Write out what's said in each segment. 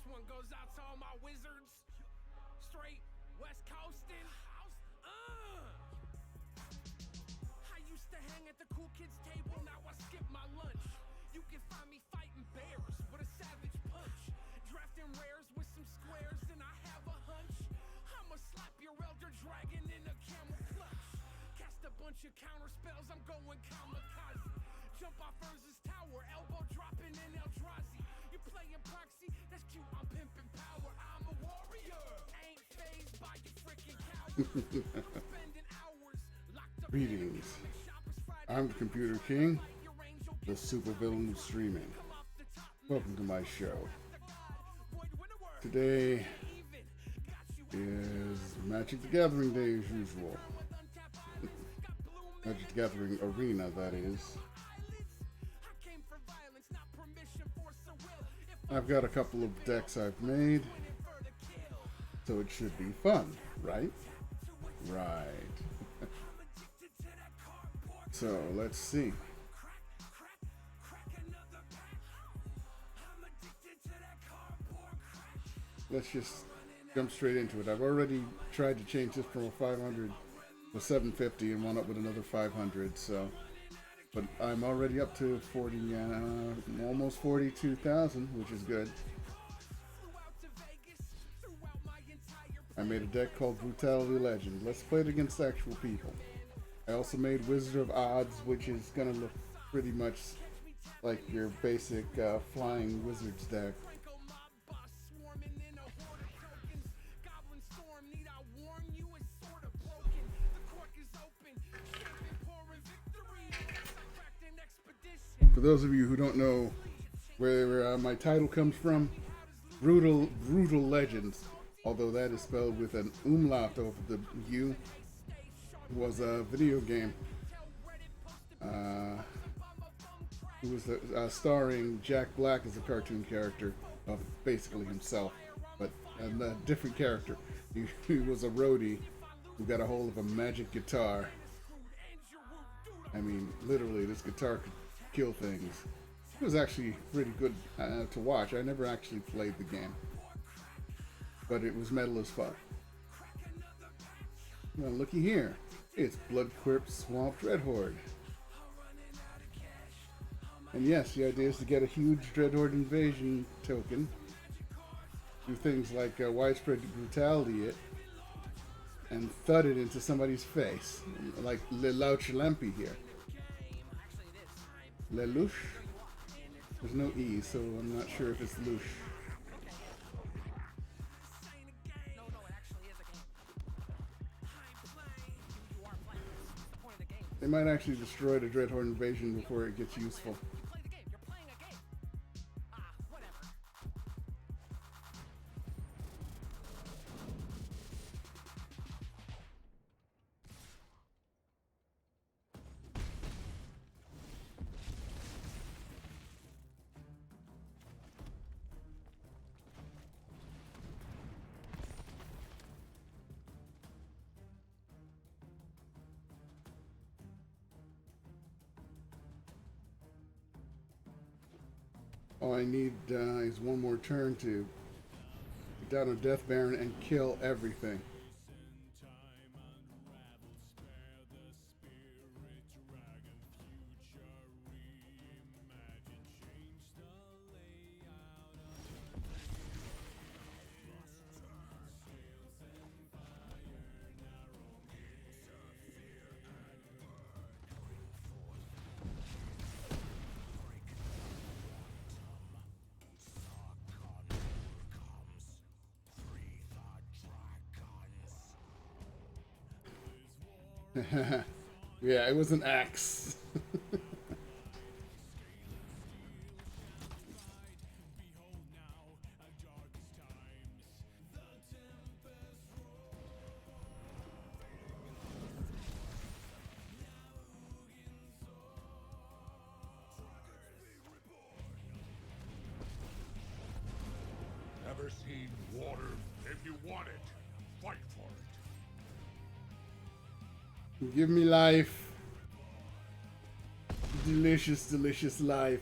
one goes out to all my wizards. Straight West Coastin'. I used to hang at the cool kids table, now I skip my lunch. You can find me fighting bears with a savage punch. Drafting rares with some squares, and I have a hunch I'ma slap your elder dragon in a camel clutch. Cast a bunch of counter spells, I'm going kamikaze. Jump off Urza's tower, elbow dropping in Eldrazi. You playing proxy? That's cute, I'm pimping power. I'm a warrior, ain't phased by your freaking coward. Spending hours locked up. Greetings. I'm the Computer King, the supervillain of streaming. Welcome to my show. Today is Magic the Gathering Day as usual. Magic the Gathering Arena, that is. I've got a couple of decks I've made, so it should be fun, right? Right. So, let's see. Let's just jump straight into it. I've already tried to change this from a 500 to 750 and wound up with another 500, so... But I'm already up to 40, almost 42,000, which is good. I made a deck called Brutality Legend. Let's play it against actual people. I also made Wizard of Odds, which is going to look pretty much like your basic flying wizards deck. For those of you who don't know where my title comes from, Brutal Legends, although that is spelled with an umlaut over the U, was a video game. It was starring Jack Black as a cartoon character of basically himself, but a different character. He was a roadie who got a hold of a magic guitar. I mean, literally, this guitar could kill things. It was actually pretty good to watch. I never actually played the game, but it was metal as fuck. Well, looky here. It's Bloodquirp Swamp Dreadhorde. And yes, the idea is to get a huge Dreadhorde invasion token, do things like widespread brutality it, and thud it into somebody's face, like Lelouch Lampi here. Lelouch? There's no E, so I'm not sure if it's Louche. They might actually destroy the Dreadhorde invasion before it gets useful. All I need is one more turn to get down a Death Baron and kill everything. Yeah, it was an axe. Ever seen water? If you want it, fight for it. Give me life. Delicious, delicious life.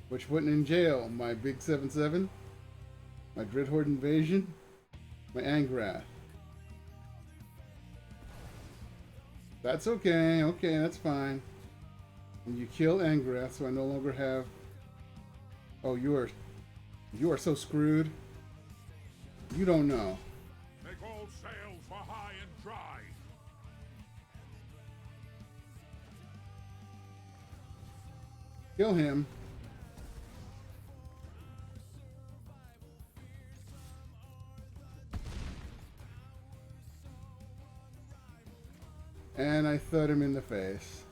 What you putting in jail? My big 7-7? My Dreadhorde Invasion? My Angrath? That's okay. Okay, that's fine. And you kill Angrath, so I no longer have... Oh, you are so screwed. You don't know. Make all sails for high and dry. Kill him. And I thud him in the face.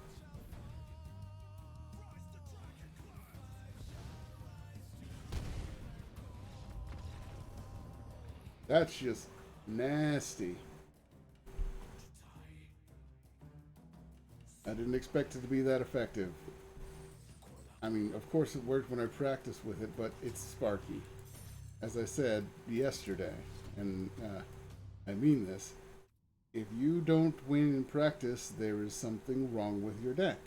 That's just nasty. I didn't expect it to be that effective. I mean, of course it worked when I practiced with it, but it's Sparky. As I said yesterday, and I mean this, if you don't win in practice, there is something wrong with your deck.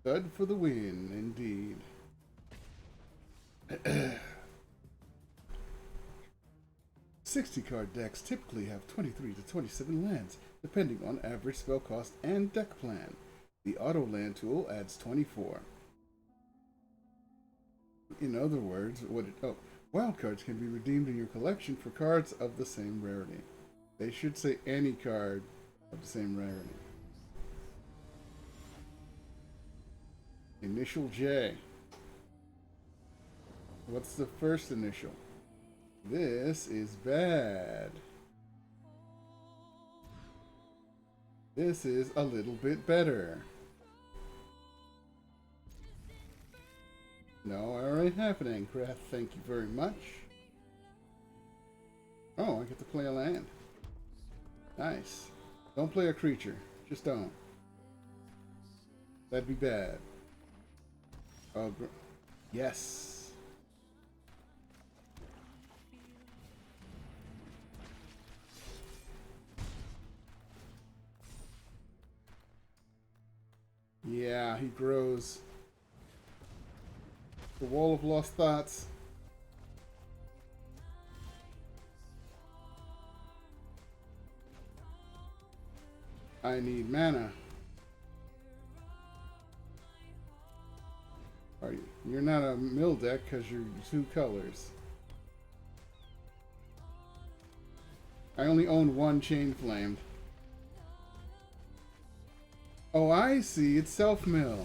Thud for the win, indeed. 60-card decks typically have 23 to 27 lands, depending on average spell cost and deck plan. The auto land tool adds 24. In other words, wild cards can be redeemed in your collection for cards of the same rarity. They should say any card of the same rarity. Initial J. What's the first initial? This is bad. This is a little bit better. No, I already have an Angrath, thank you very much. Oh, I get to play a land. Nice. Don't play a creature. Just don't. That'd be bad. Oh, yes. Yeah, he grows. The Wall of Lost Thoughts. I need mana. Are you? You're not a mill deck because you're 2 colors. I only own 1 Chain Flamed. Oh, I see. It's self-mill.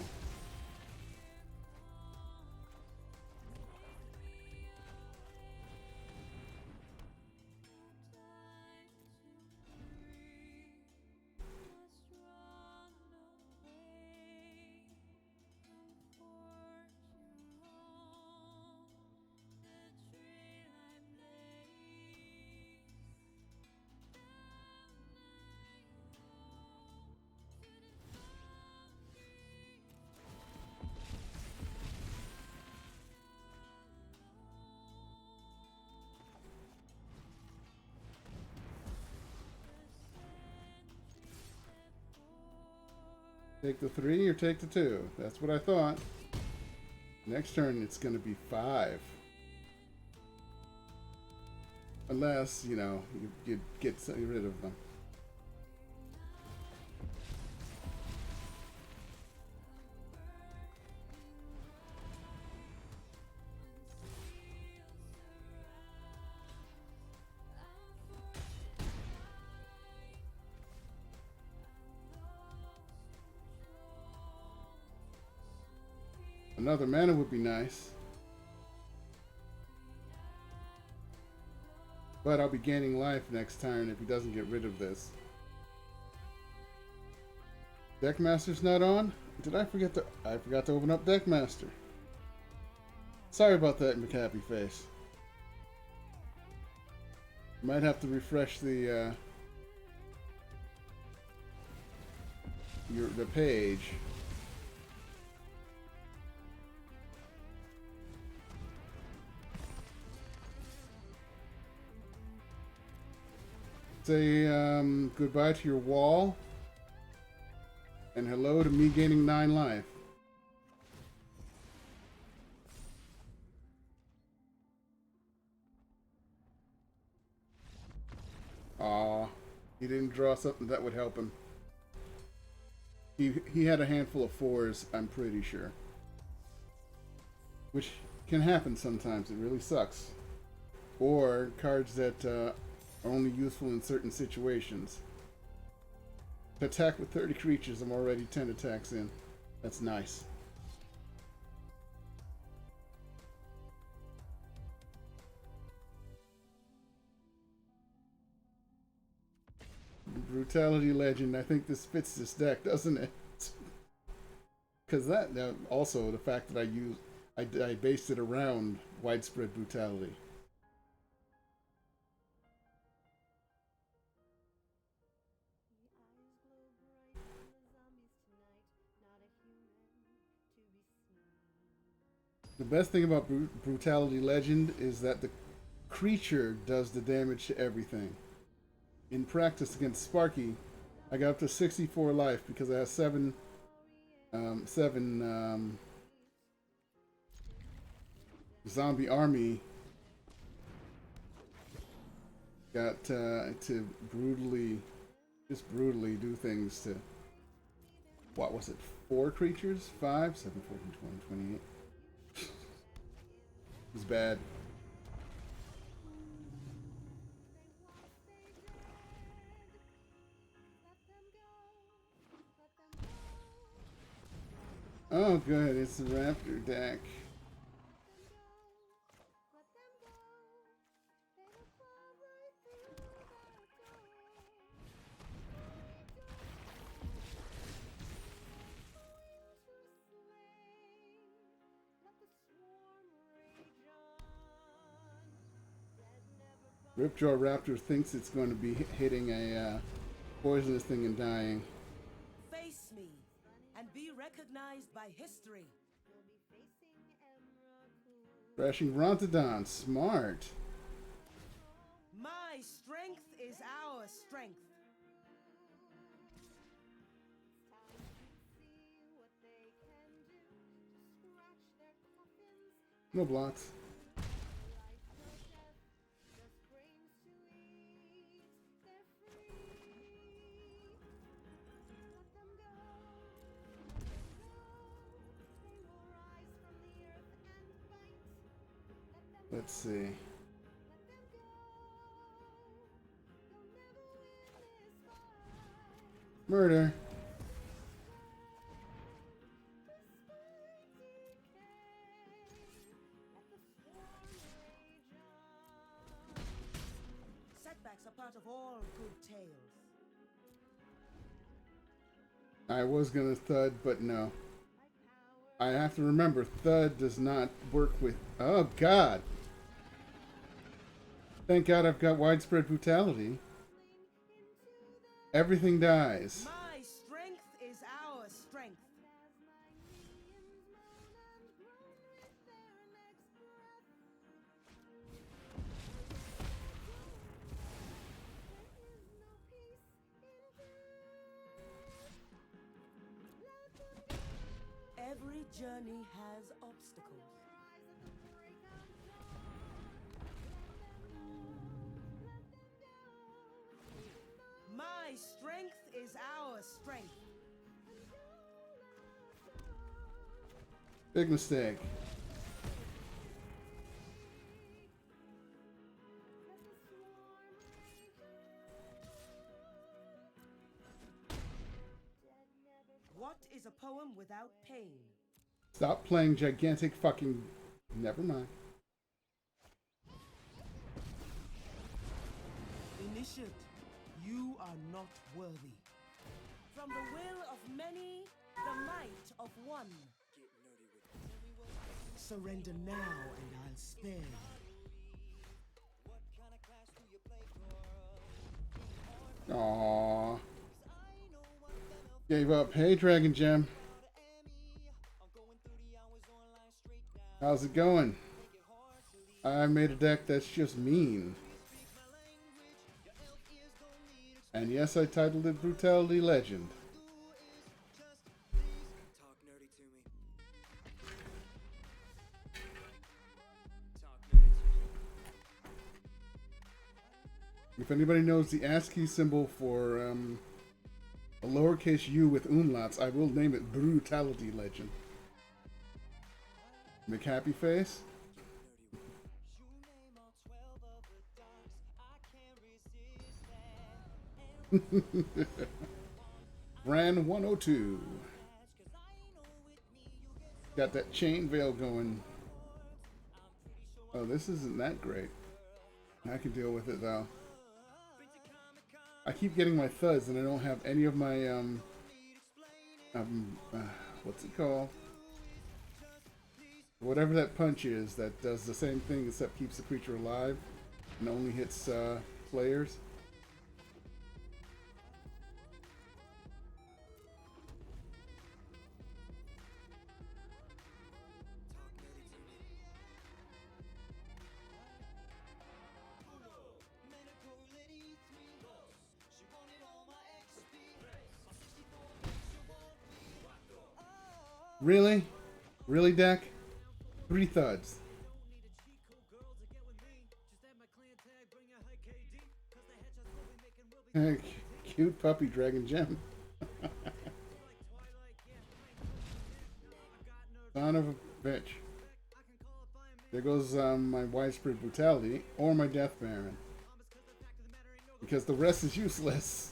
Take the 3 or take the 2. That's what I thought. Next turn, it's going to be 5. Unless, you know, you get rid of them. Another mana would be nice. But I'll be gaining life next turn if he doesn't get rid of this. Deckmaster's not on? Did I forget to... I forgot to open up Deckmaster. Sorry about that, McHappy Face. Might have to refresh the page. Say goodbye to your wall and hello to me gaining 9 life. Aw, he didn't draw something that would help him. He had a handful of 4s, I'm pretty sure. Which can happen sometimes, it really sucks. Or cards that are only useful in certain situations. To attack with 30 creatures, I'm already 10 attacks in. That's nice. Brutality Legend, I think this fits this deck, doesn't it? Because that, also the fact that I based it around widespread brutality. The best thing about Brutality Legend is that the creature does the damage to everything. In practice against Sparky, I got up to 64 life because I have 7 zombie army. Got to brutally do things to, what was it, 4 creatures? 5, 7, 14, 20, 28. It was bad. Oh, good. It's the Raptor deck. Ripjaw Raptor thinks it's going to be hitting a poisonous thing and dying. Face me and be recognized by history. Crashing Brontodon. Smart. My strength is our strength. No blocks. Let's see. Murder. Setbacks are part of all good tales. I was gonna Thud, but no. I have to remember, Thud does not work with... Oh, God! Thank God I've got widespread brutality. Everything dies. My strength is our strength. Every journey has obstacles. My strength is our strength. Big mistake. What is a poem without pain? Stop playing gigantic fucking... Never mind. Initiate, you are not worthy. From the will of many, the might of one. Surrender now and I'll spare you. Aww. Gave up. Hey, Dragon Gem. How's it going? I made a deck that's just mean. And yes, I titled it Brutality Legend. If anybody knows the ASCII symbol for a lowercase u with umlauts, I will name it Brutality Legend. Make happy face. Ran 102. Got that chain veil going. Oh, this isn't that great. I can deal with it though. I keep getting my thuds and I don't have any of my what's it called? Whatever that punch is that does the same thing except keeps the creature alive and only hits players. Really? Really, deck? 3 thuds. Cute puppy Dragon Gem. Son of a bitch. There goes my widespread brutality or my Death Baron. Because the rest is useless.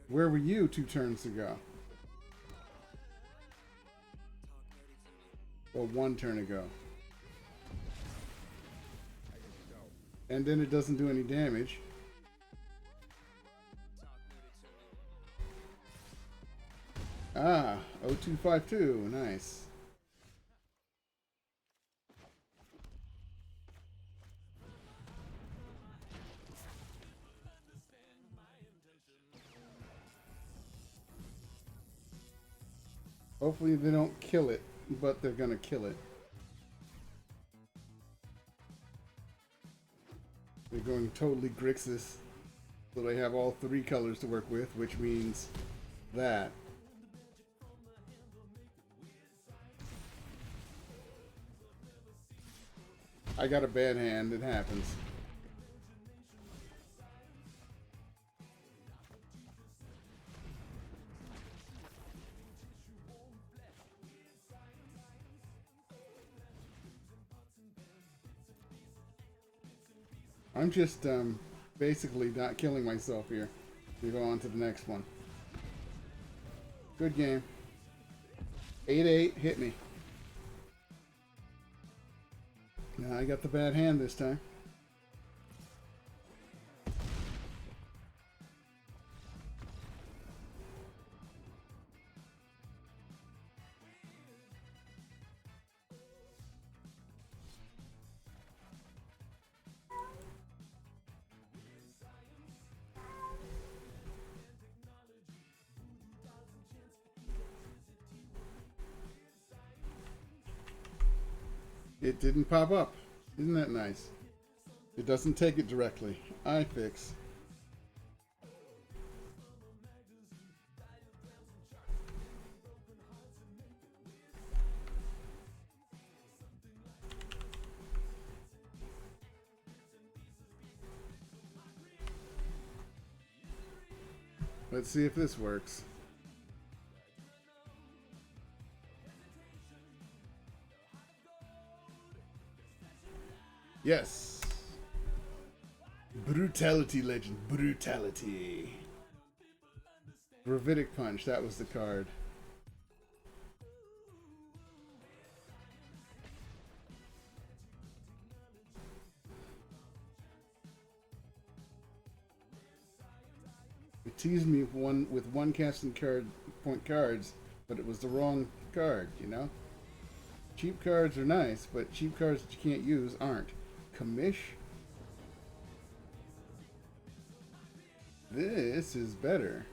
Where were you 2 turns ago? Well, 1 turn ago. And then it doesn't do any damage. Ah, 0252, nice. Hopefully they don't kill it, but they're gonna kill it. They're going totally Grixis, so they have all 3 colors to work with, which means that. I got a bad hand, it happens. I'm just basically not killing myself here. We go on to the next one. Good game. 8-8, hit me. Now I got the bad hand this time. It didn't pop up. Isn't that nice? It doesn't take it directly. I fix. Let's see if this works. Yes. Brutality Legend. Brutality. Gravitic Punch. That was the card. It teased me with one casting point cards, but it was the wrong card, you know? Cheap cards are nice, but cheap cards that you can't use aren't. Commish. This is better.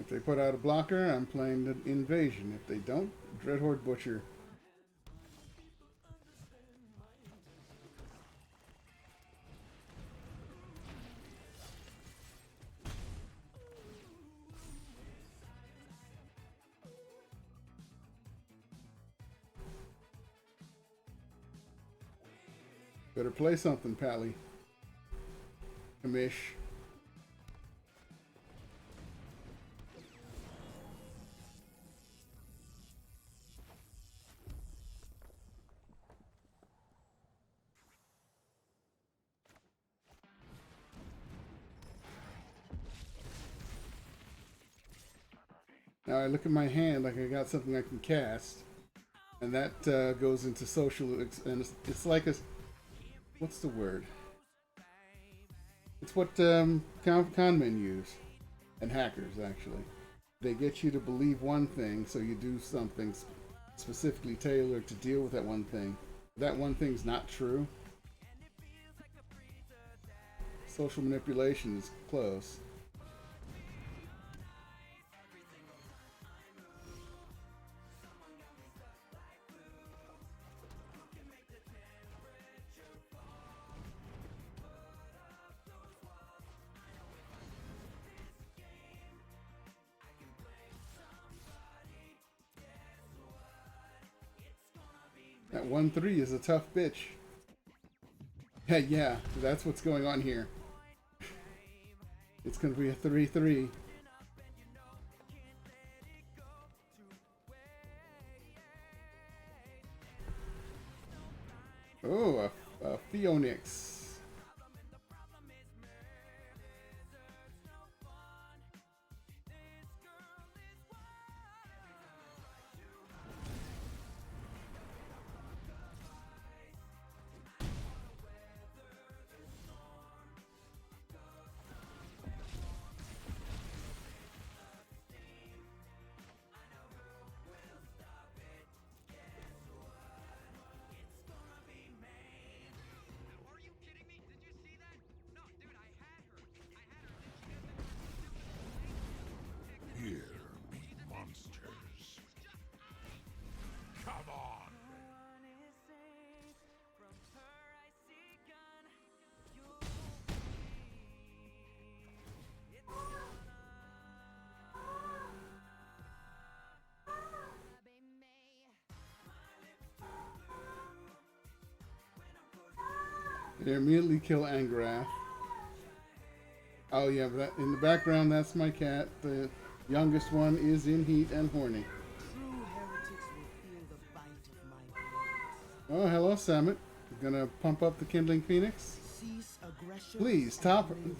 If they put out a blocker, I'm playing the invasion. If they don't, Dreadhorde Butcher. Better play something, Pally. Kamish. Now I look at my hand like I got something I can cast, and that goes into social, and it's like a, what's the word? It's what con men use, and hackers actually. They get you to believe one thing, so you do something specifically tailored to deal with that one thing. That one thing's not true. Social manipulation is close. That 1-3 is a tough bitch. Yeah, that's what's going on here. It's going to be a 3-3. Oh, a Phoenix. Here be monsters. Come on! They immediately kill Angrath. Oh yeah, but that, in the background, that's my cat. The youngest one is in heat and horny. True heretics will feel the bite of my blades. Oh, hello, Samet. Gonna pump up the Kindling Phoenix? Cease aggression.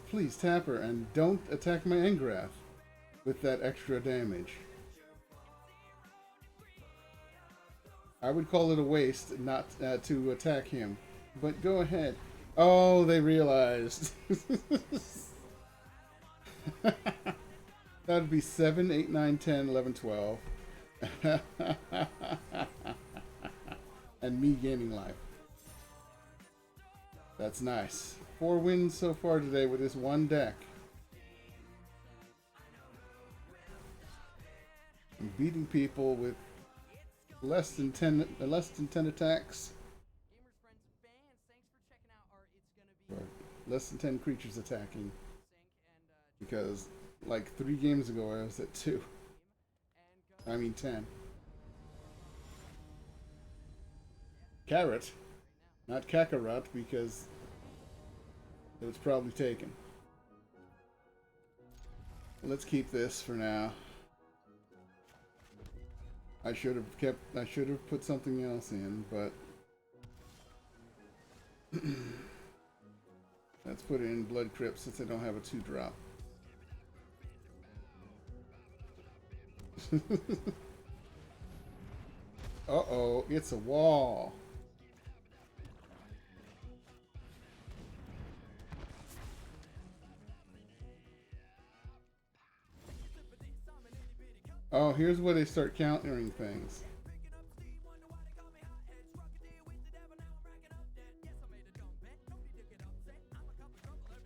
Please tap her, and don't attack my Angrath with that extra damage. I would call it a waste not to attack him, but go ahead. Oh, they realized. That'd be 7, 8, 9, 10, 11, 12. And me gaining life. That's nice. 4 wins so far today with this one deck. I'm beating people with less than 10 attacks. Or less than 10 creatures attacking. Because like 3 games ago I was at 2. I mean 10. Carrot. Not Kakarot because it was probably taken. Let's keep this for now. I should have put something else in, but let's put it in Blood Crypt since I don't have a 2-drop. Uh-oh, it's a wall. Oh, here's where they start countering things.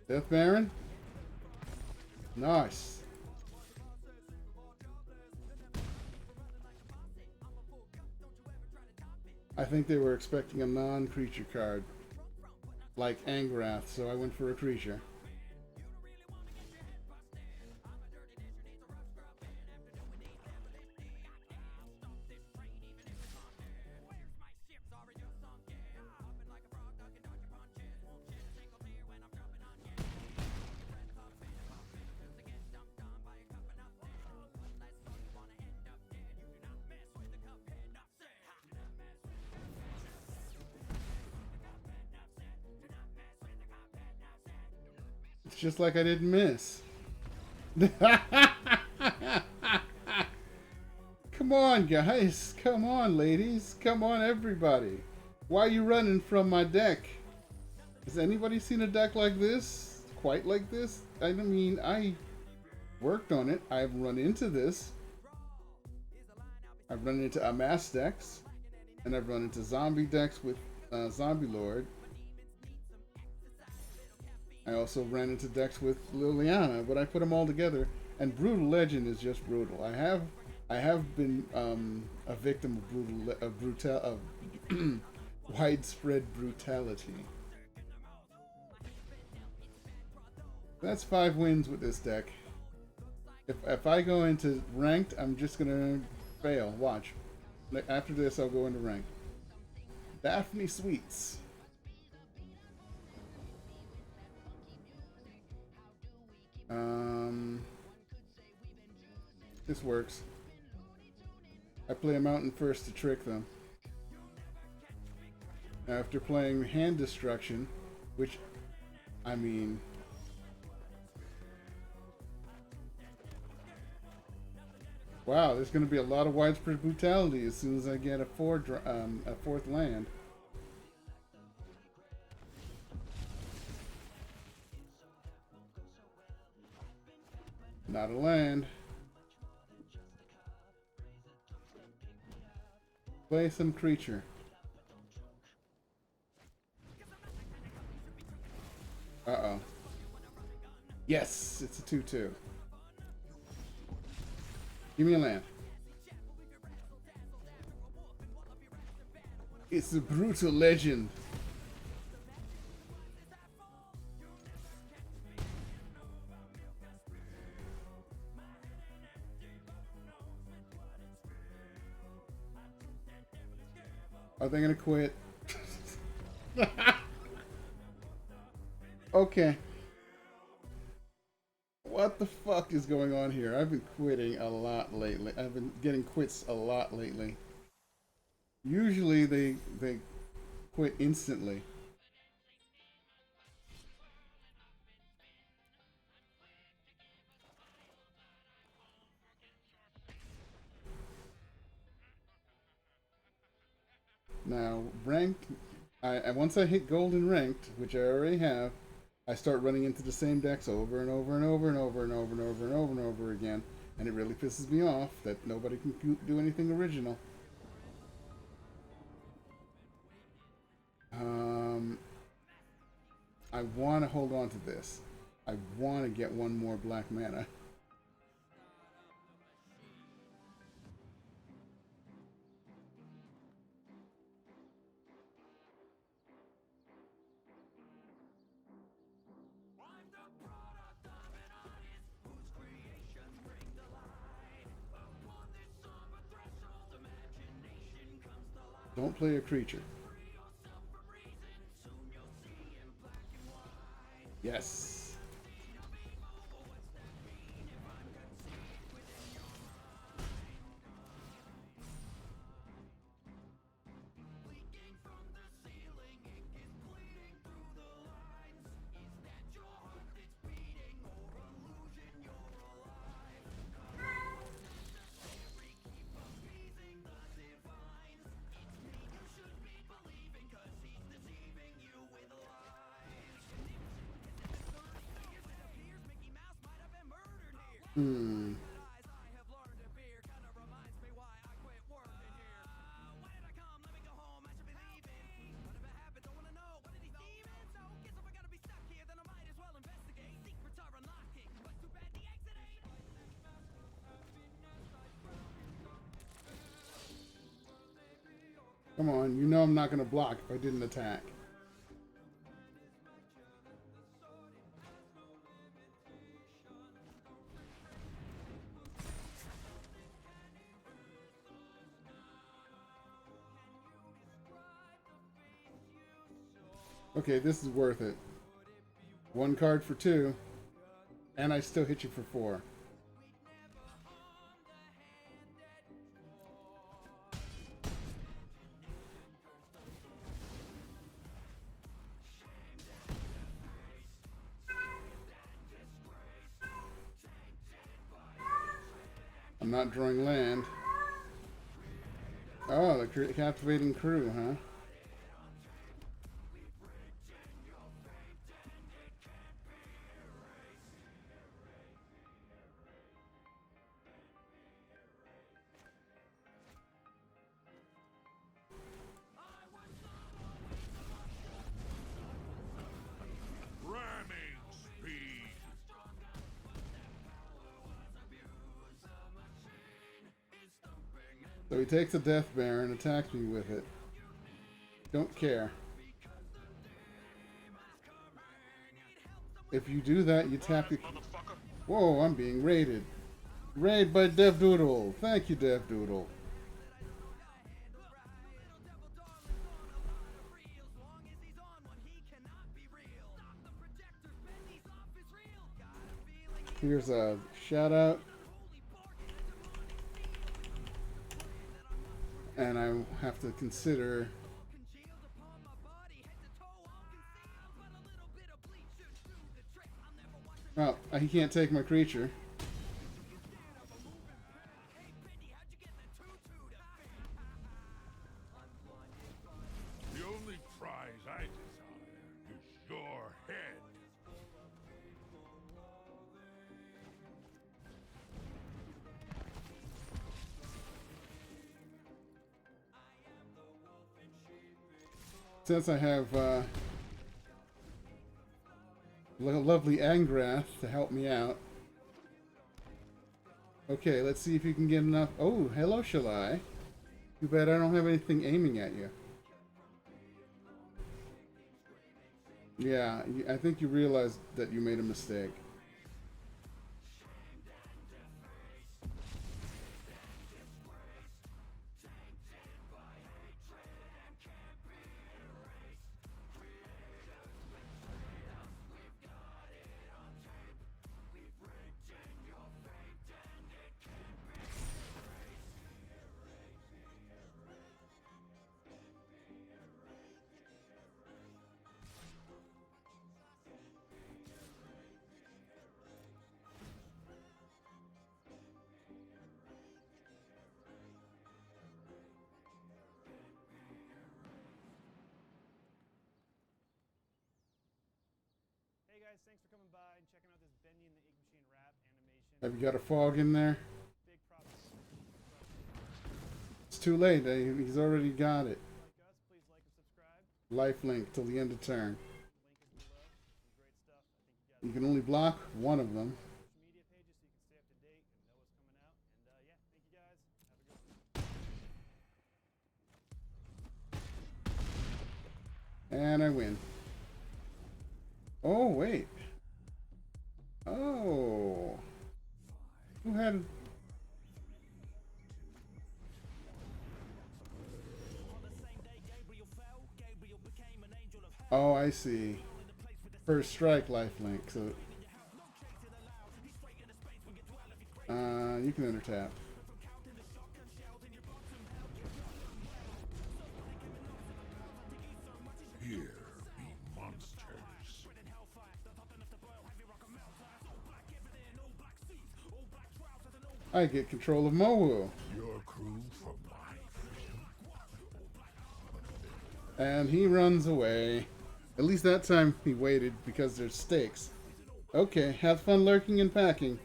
Death Baron? Nice. I think they were expecting a non-creature card, like Angrath, so I went for a creature. It's just like I didn't miss. Come on, guys. Come on, ladies. Come on, everybody. Why are you running from my deck? Has anybody seen a deck like this? Quite like this? I mean, I worked on it. I've run into this. I've run into Amass decks. And I've run into zombie decks with Zombie Lord. I also ran into decks with Liliana, but I put them all together. And Brutal Legend is just brutal. I have been a victim of widespread brutality. That's 5 wins with this deck. If I go into ranked, I'm just gonna fail. Watch. After this, I'll go into ranked. Daphne Sweets. This works. I play a mountain first to trick them. After playing Hand Destruction, which, I mean... Wow, there's going to be a lot of widespread brutality as soon as I get a fourth land. Not a land. Play some creature. Uh-oh. Yes, it's a 2/2. Give me a land. It's a Brutal Legend. Are they gonna quit? Okay. What the fuck is going on here? I've been quitting a lot lately. I've been getting quits a lot lately. Usually they quit instantly. Now, ranked, once I hit gold in ranked, which I already have, I start running into the same decks over and over and over and over and over and over and over and over again, and it really pisses me off that nobody can do anything original. I want to hold on to this. I want to get one more black mana. Don't play a creature. Yes. Come on, you know I'm not gonna block if I didn't attack. Okay, this is worth it. 1 card for 2, and I still hit you for 4. I'm not drawing land. Oh, the captivating crew, huh? Ramming speed. So he takes a Death Bear and attacks me with it. Don't care. If you do that, you tap the... Whoa, I'm being raided. Raid by Dev Doodle. Thank you, Dev Doodle. Here's a shout out. And I have to consider... Oh, he can't take my creature. The only prize I desire is your head. Since I have lovely Angrath to help me out. Okay, let's see if you can get enough. Oh, hello, Shalai. Too bad I don't have anything aiming at you. Yeah, I think you realized that you made a mistake. Thanks for coming by and checking out this Bendy and the Ink Machine rap animation. Have you got a fog in there? Big props. It's too late. He's already got it. Like us, please like and subscribe. Life link till the end of turn. Link is below. Some great stuff. I think you guys You can only block one of them. social media pages so you can stay up to date and know what's coming out. And yeah, thank you guys. Have a good one. And I win. Oh, wait. Oh. Who had... Oh, I see. First strike lifelink, so... you can intertap. Here be monsters. I get control of Mowu. Your crew from my vision. And he runs away. At least that time he waited because there's stakes. Okay, have fun lurking and packing.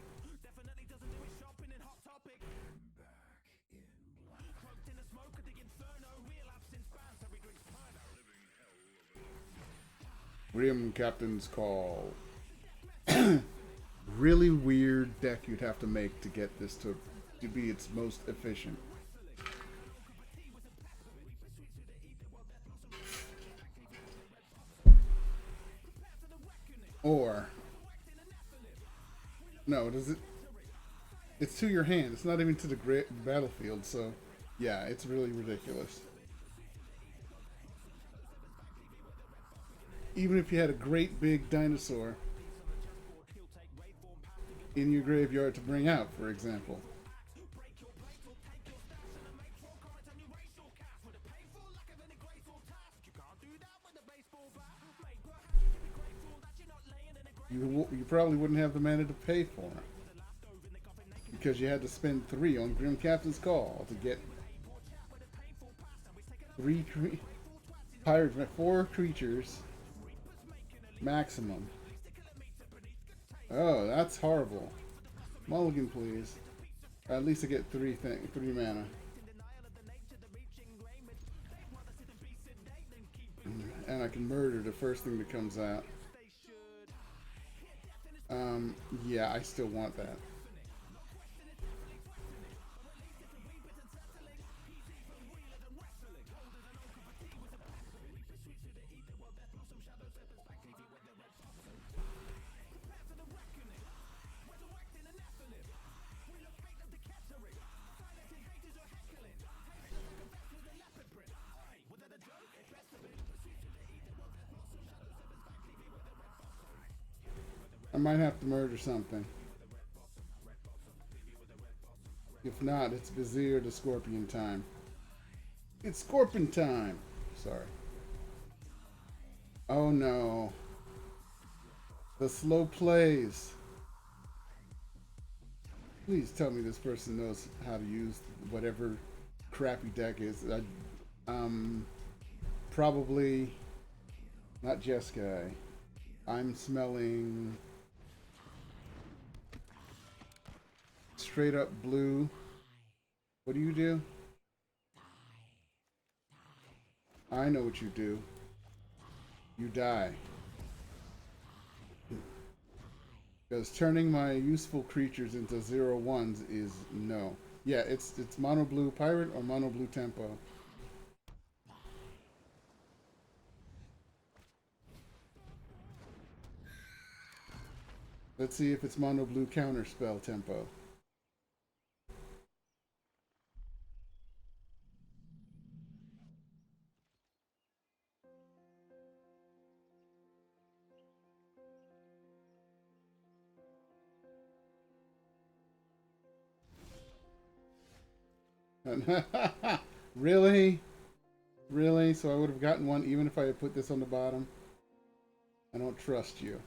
Grim Captain's Call. Really weird deck you'd have to make to get this to be its most efficient. Or no, does it? It's to your hand. It's not even to the battlefield. So yeah, it's really ridiculous. Even if you had a great big dinosaur in your graveyard to bring out, for example. You probably wouldn't have the mana to pay for them because you had to spend 3 on Grim Captain's Call to get 4 creatures maximum. Oh, that's horrible. Mulligan, please. At least I get 3 mana. And I can murder the first thing that comes out. Yeah, I still want that. I might have to murder something. If not, it's Vizier to Scorpion time. It's Scorpion time! Sorry. Oh no. The slow plays. Please tell me this person knows how to use whatever crappy deck is. Probably not Jeskai. I'm smelling straight up blue. What do you do? I know what you do. You die. Because turning my useful creatures into 0/1s is no. Yeah, it's mono blue pirate or mono blue tempo. Let's see if it's mono blue counterspell tempo. Really? Really? So I would have gotten one even if I had put this on the bottom? I don't trust you.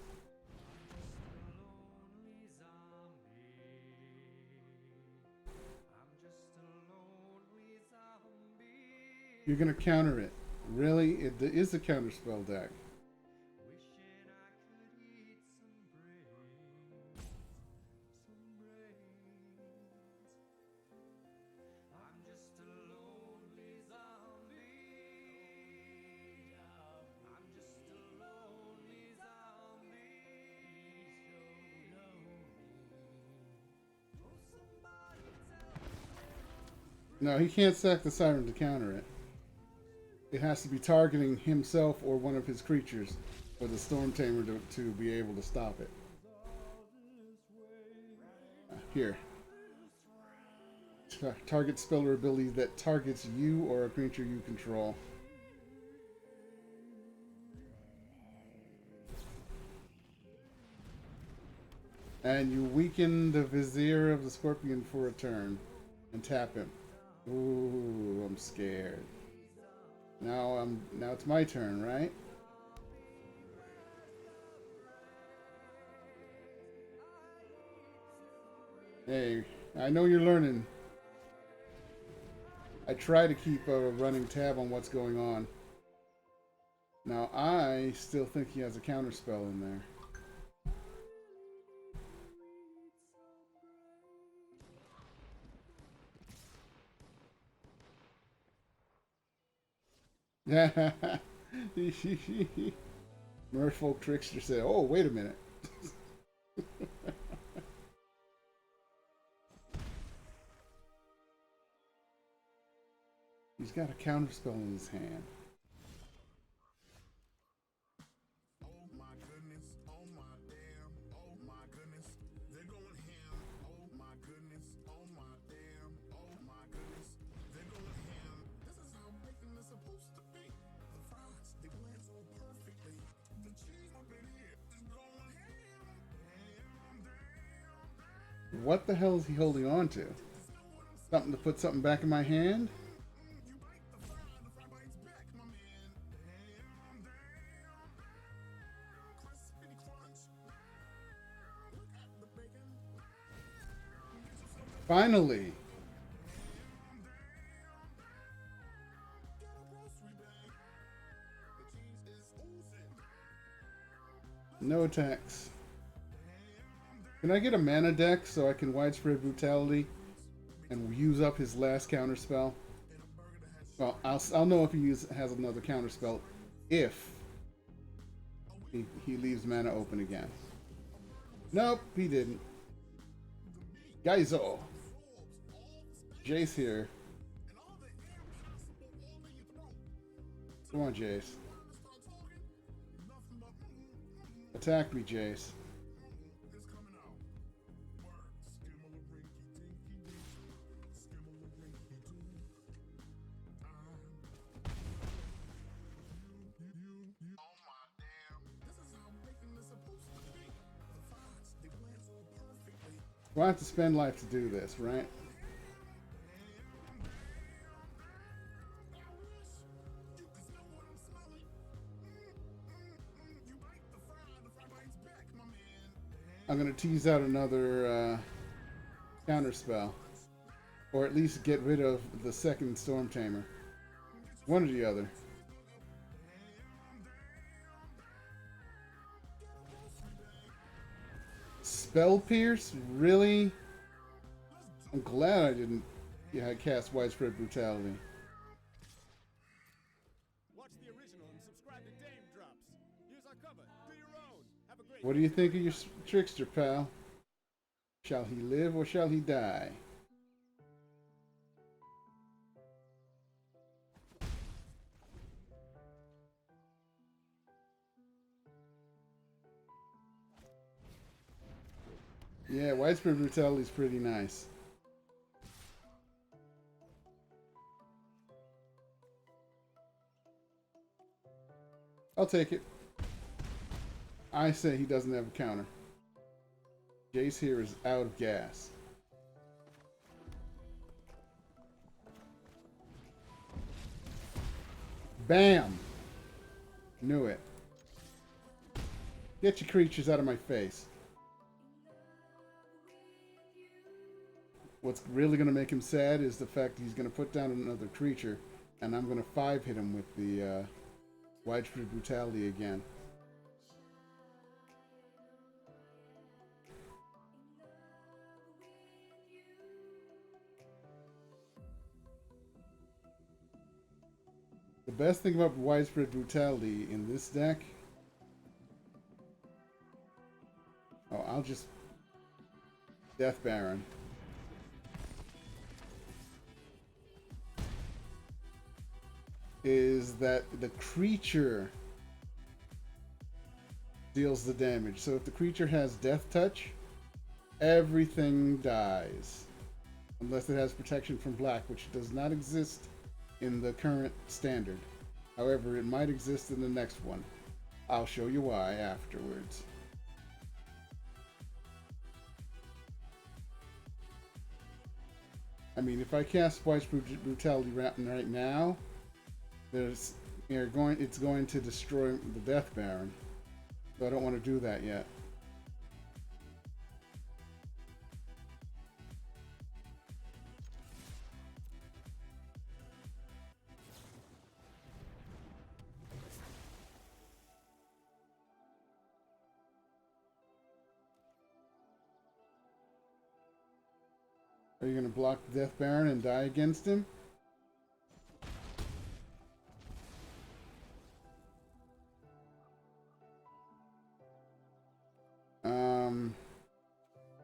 You're gonna counter it. Really? It is a counterspell deck. No, he can't sack the Siren to counter it. It has to be targeting himself or one of his creatures for the Storm Tamer to be able to stop it. Here. Target spell or ability that targets you or a creature you control. And you weaken the Vizier of the Scorpion for a turn and tap him. Ooh, I'm scared. Now it's my turn, right? Hey, I know you're learning. I try to keep a running tab on what's going on. Now I still think he has a counterspell in there. Merfolk Trickster said, "Oh, wait a minute." He's got a counterspell in his hand. Oh my goodness, oh my What the hell is he holding on to? Something to put something back in my hand? Finally! No attacks. Can I get a mana deck so I can widespread brutality and use up his last counter spell? Well, I'll know if he has another counter spell if he leaves mana open again. Nope, he didn't. Gaizo. Jace here. Come on, Jace. Attack me, Jace. Well, I have to spend life to do this, right? I'm going to tease out another counter spell. Or at least get rid of the second Storm Tamer. One or the other. Spell Pierce? Really? I'm glad I didn't cast Widespread Brutality. Watch the original and subscribe to Dame Drops. Use our cover. Do your own. Have a great What do you think of your trickster, pal? Shall he live or shall he die? Yeah, Widespread Brutality is pretty nice. I'll take it. I say he doesn't have a counter. Jace here is out of gas. Bam! Knew it. Get your creatures out of my face. What's really going to make him sad is the fact he's going to put down another creature, and I'm going to 5-hit him with the Widespread Brutality again. The best thing about Widespread Brutality in this deck... Oh, I'll just... Death Baron. Is that the creature deals the damage. So if the creature has Death Touch, everything dies. Unless it has protection from black, which does not exist in the current standard. However, it might exist in the next one. I'll show you why afterwards. I mean, if I cast Widespread Brutality right now, it's going to destroy the Death Baron. So I don't want to do that yet. Are you going to block the Death Baron and die against him?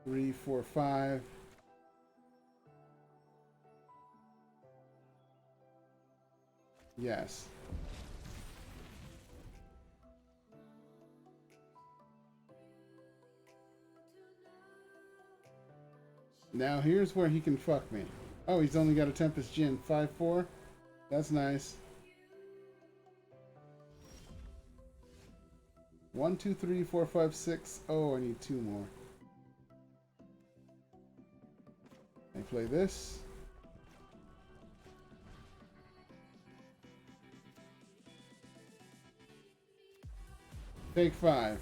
Three, four, five. Yes. Now here's where he can fuck me. Oh, he's only got a Tempest Djinn. 5/4. That's nice. 1, 2, 3, 4, 5, 6. Oh, I need 2 more. I play this. Take 5.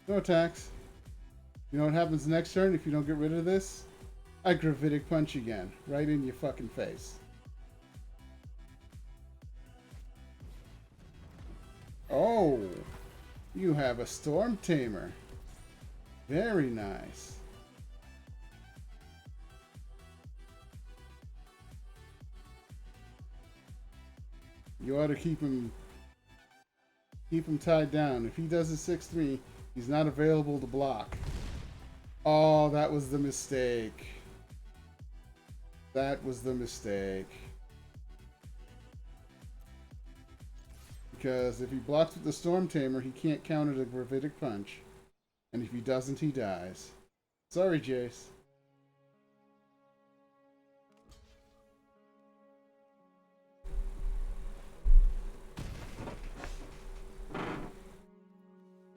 No attacks. You know what happens next turn if you don't get rid of this? I gravitic punch again. Right in your fucking face. Oh! You have a Storm Tamer. Very nice. You ought to keep him tied down. If he does a 6-3, he's not available to block. Oh, that was the mistake. That was the mistake. Because if he blocks with the Storm Tamer, he can't counter the Gravitic Punch. And if he doesn't, he dies. Sorry, Jace.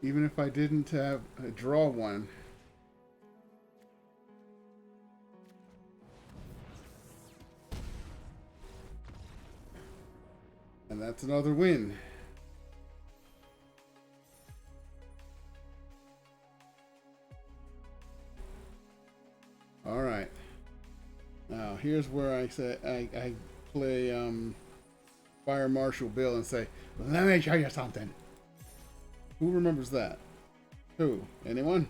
Even if I didn't have draw one. And that's another win. All right. Now here's where I say I play Fire Marshal Bill and say, "Let me show you something." Who remembers that? Who? Anyone?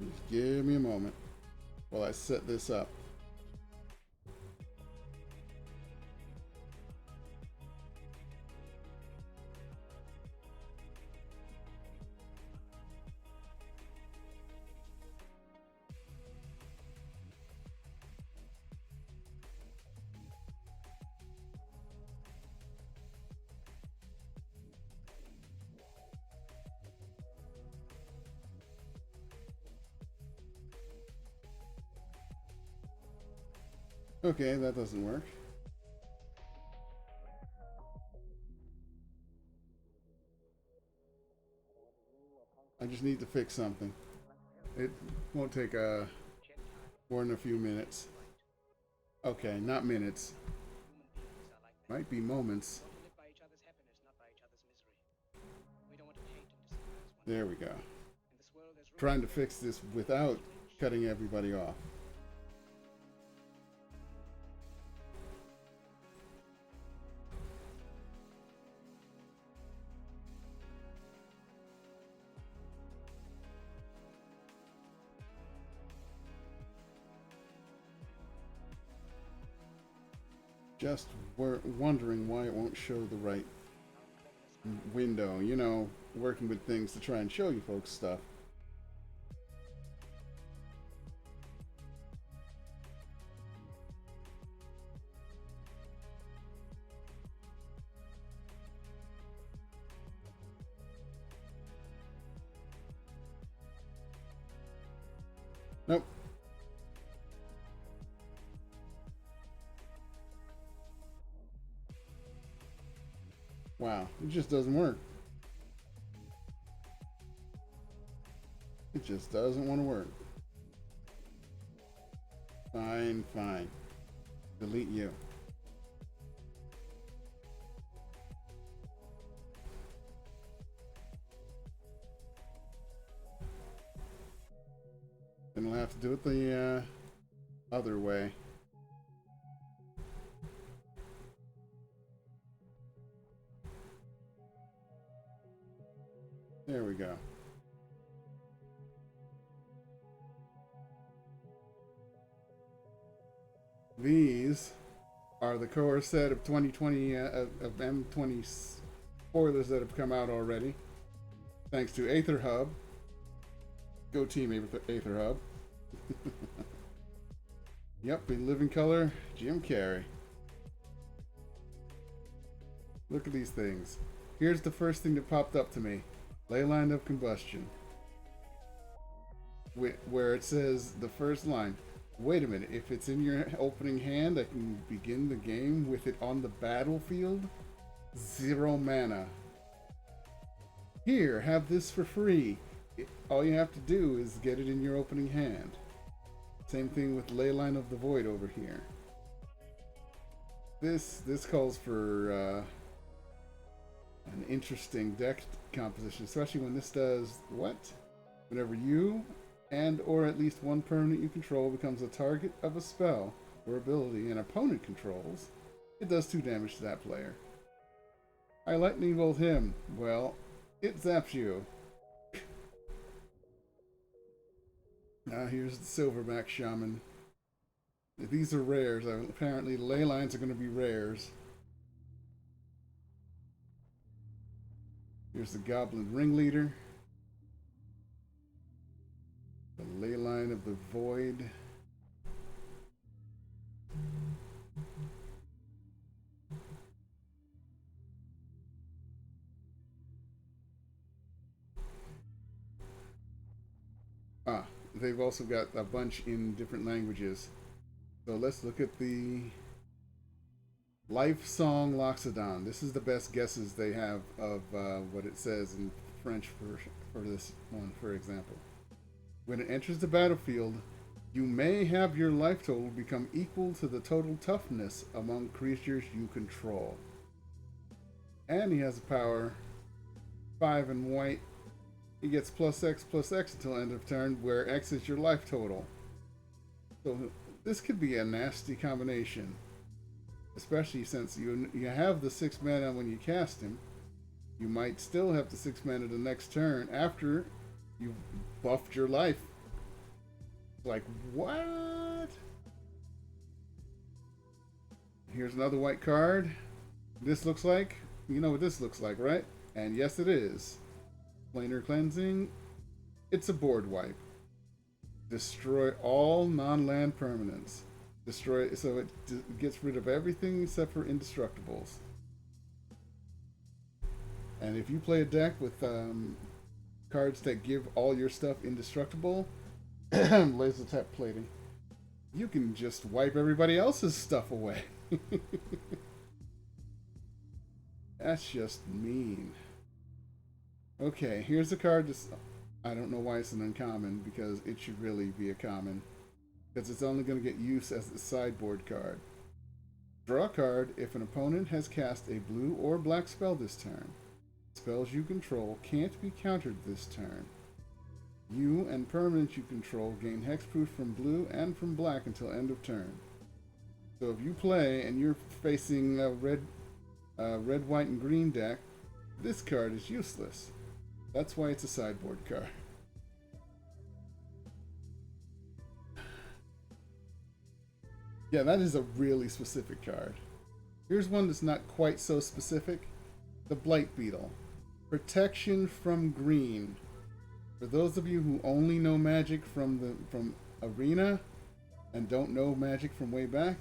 Just give me a moment while I set this up. Okay, that doesn't work. I just need to fix something. It won't take more than a few minutes. Okay, not minutes. Might be moments. There we go. Trying to fix this without cutting everybody off. Just wondering why it won't show the right window. You know, working with things to try and show you folks stuff. Nope. Wow, it just doesn't work. It just doesn't want to work. Fine, fine. Delete you. Then we'll have to do it the other way. There we go. These are the core set of 2020 of M20 spoilers that have come out already. Thanks to Aether Hub. Go team Aether Hub. Yep, in living color, Jim Carrey. Look at these things. Here's the first thing that popped up to me. Leyline of Combustion. where it says the first line. Wait a minute, if it's in your opening hand, I can begin the game with it on the battlefield? 0 mana. Here, have this for free. All you have to do is get it in your opening hand. Same thing with Leyline of the Void over here. This calls for an interesting deck composition, especially when this does what? Whenever you and or at least one permanent you control becomes a target of a spell or ability an opponent controls, it does 2 damage to that player. I lightning bolt him. Well, it zaps you. Now here's the Silverback Shaman. These are rares. Apparently ley lines are going to be rares. Here's the Goblin Ringleader. The Leyline of the Void. They've also got a bunch in different languages. So let's look at the Life Song Loxodon. This is the best guesses they have of what it says in French for this one, for example. When it enters the battlefield, you may have your life total become equal to the total toughness among creatures you control. And he has a power 5 in white. He gets +X until end of turn, where X is your life total. So this could be a nasty combination, especially since you have the 6 mana when you cast him. You might still have the 6 mana the next turn after you've buffed your life. Like, what? Here's another white card. This looks like, you know what this looks like, right? And yes, it is. Planar Cleansing. It's a board wipe. Destroy all non-land permanents. Destroy, so it gets rid of everything except for indestructibles. And if you play a deck with cards that give all your stuff indestructible, laser tap plating, you can just wipe everybody else's stuff away. That's just mean. Okay, here's a card that's, I don't know why it's an uncommon, because it should really be a common, because it's only going to get use as a sideboard card. Draw a card if an opponent has cast a blue or black spell this turn. Spells you control can't be countered this turn. You and permanents you control gain hexproof from blue and from black until end of turn. So if you play and you're facing a red, white, and green deck, this card is useless. That's why it's a sideboard card. Yeah, that is a really specific card. Here's one that's not quite so specific. The Blight Beetle. Protection from green. For those of you who only know Magic from Arena and don't know Magic from way back,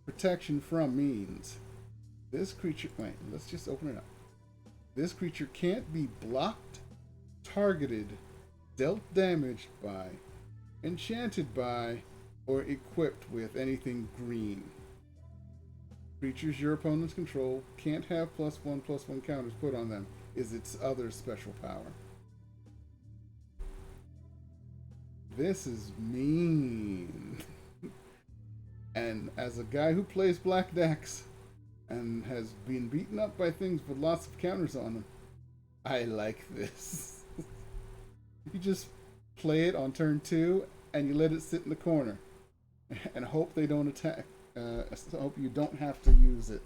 protection from means this creature, wait, let's just open it up. This creature can't be blocked, targeted, dealt damage by, enchanted by, or equipped with anything green. Creatures your opponents control can't have +1/+1 counters put on them, is its other special power. This is mean. And as a guy who plays black decks and has been beaten up by things with lots of counters on them, I like this. You just play it on turn 2 and you let it sit in the corner and hope they don't attack. Hope you don't have to use it.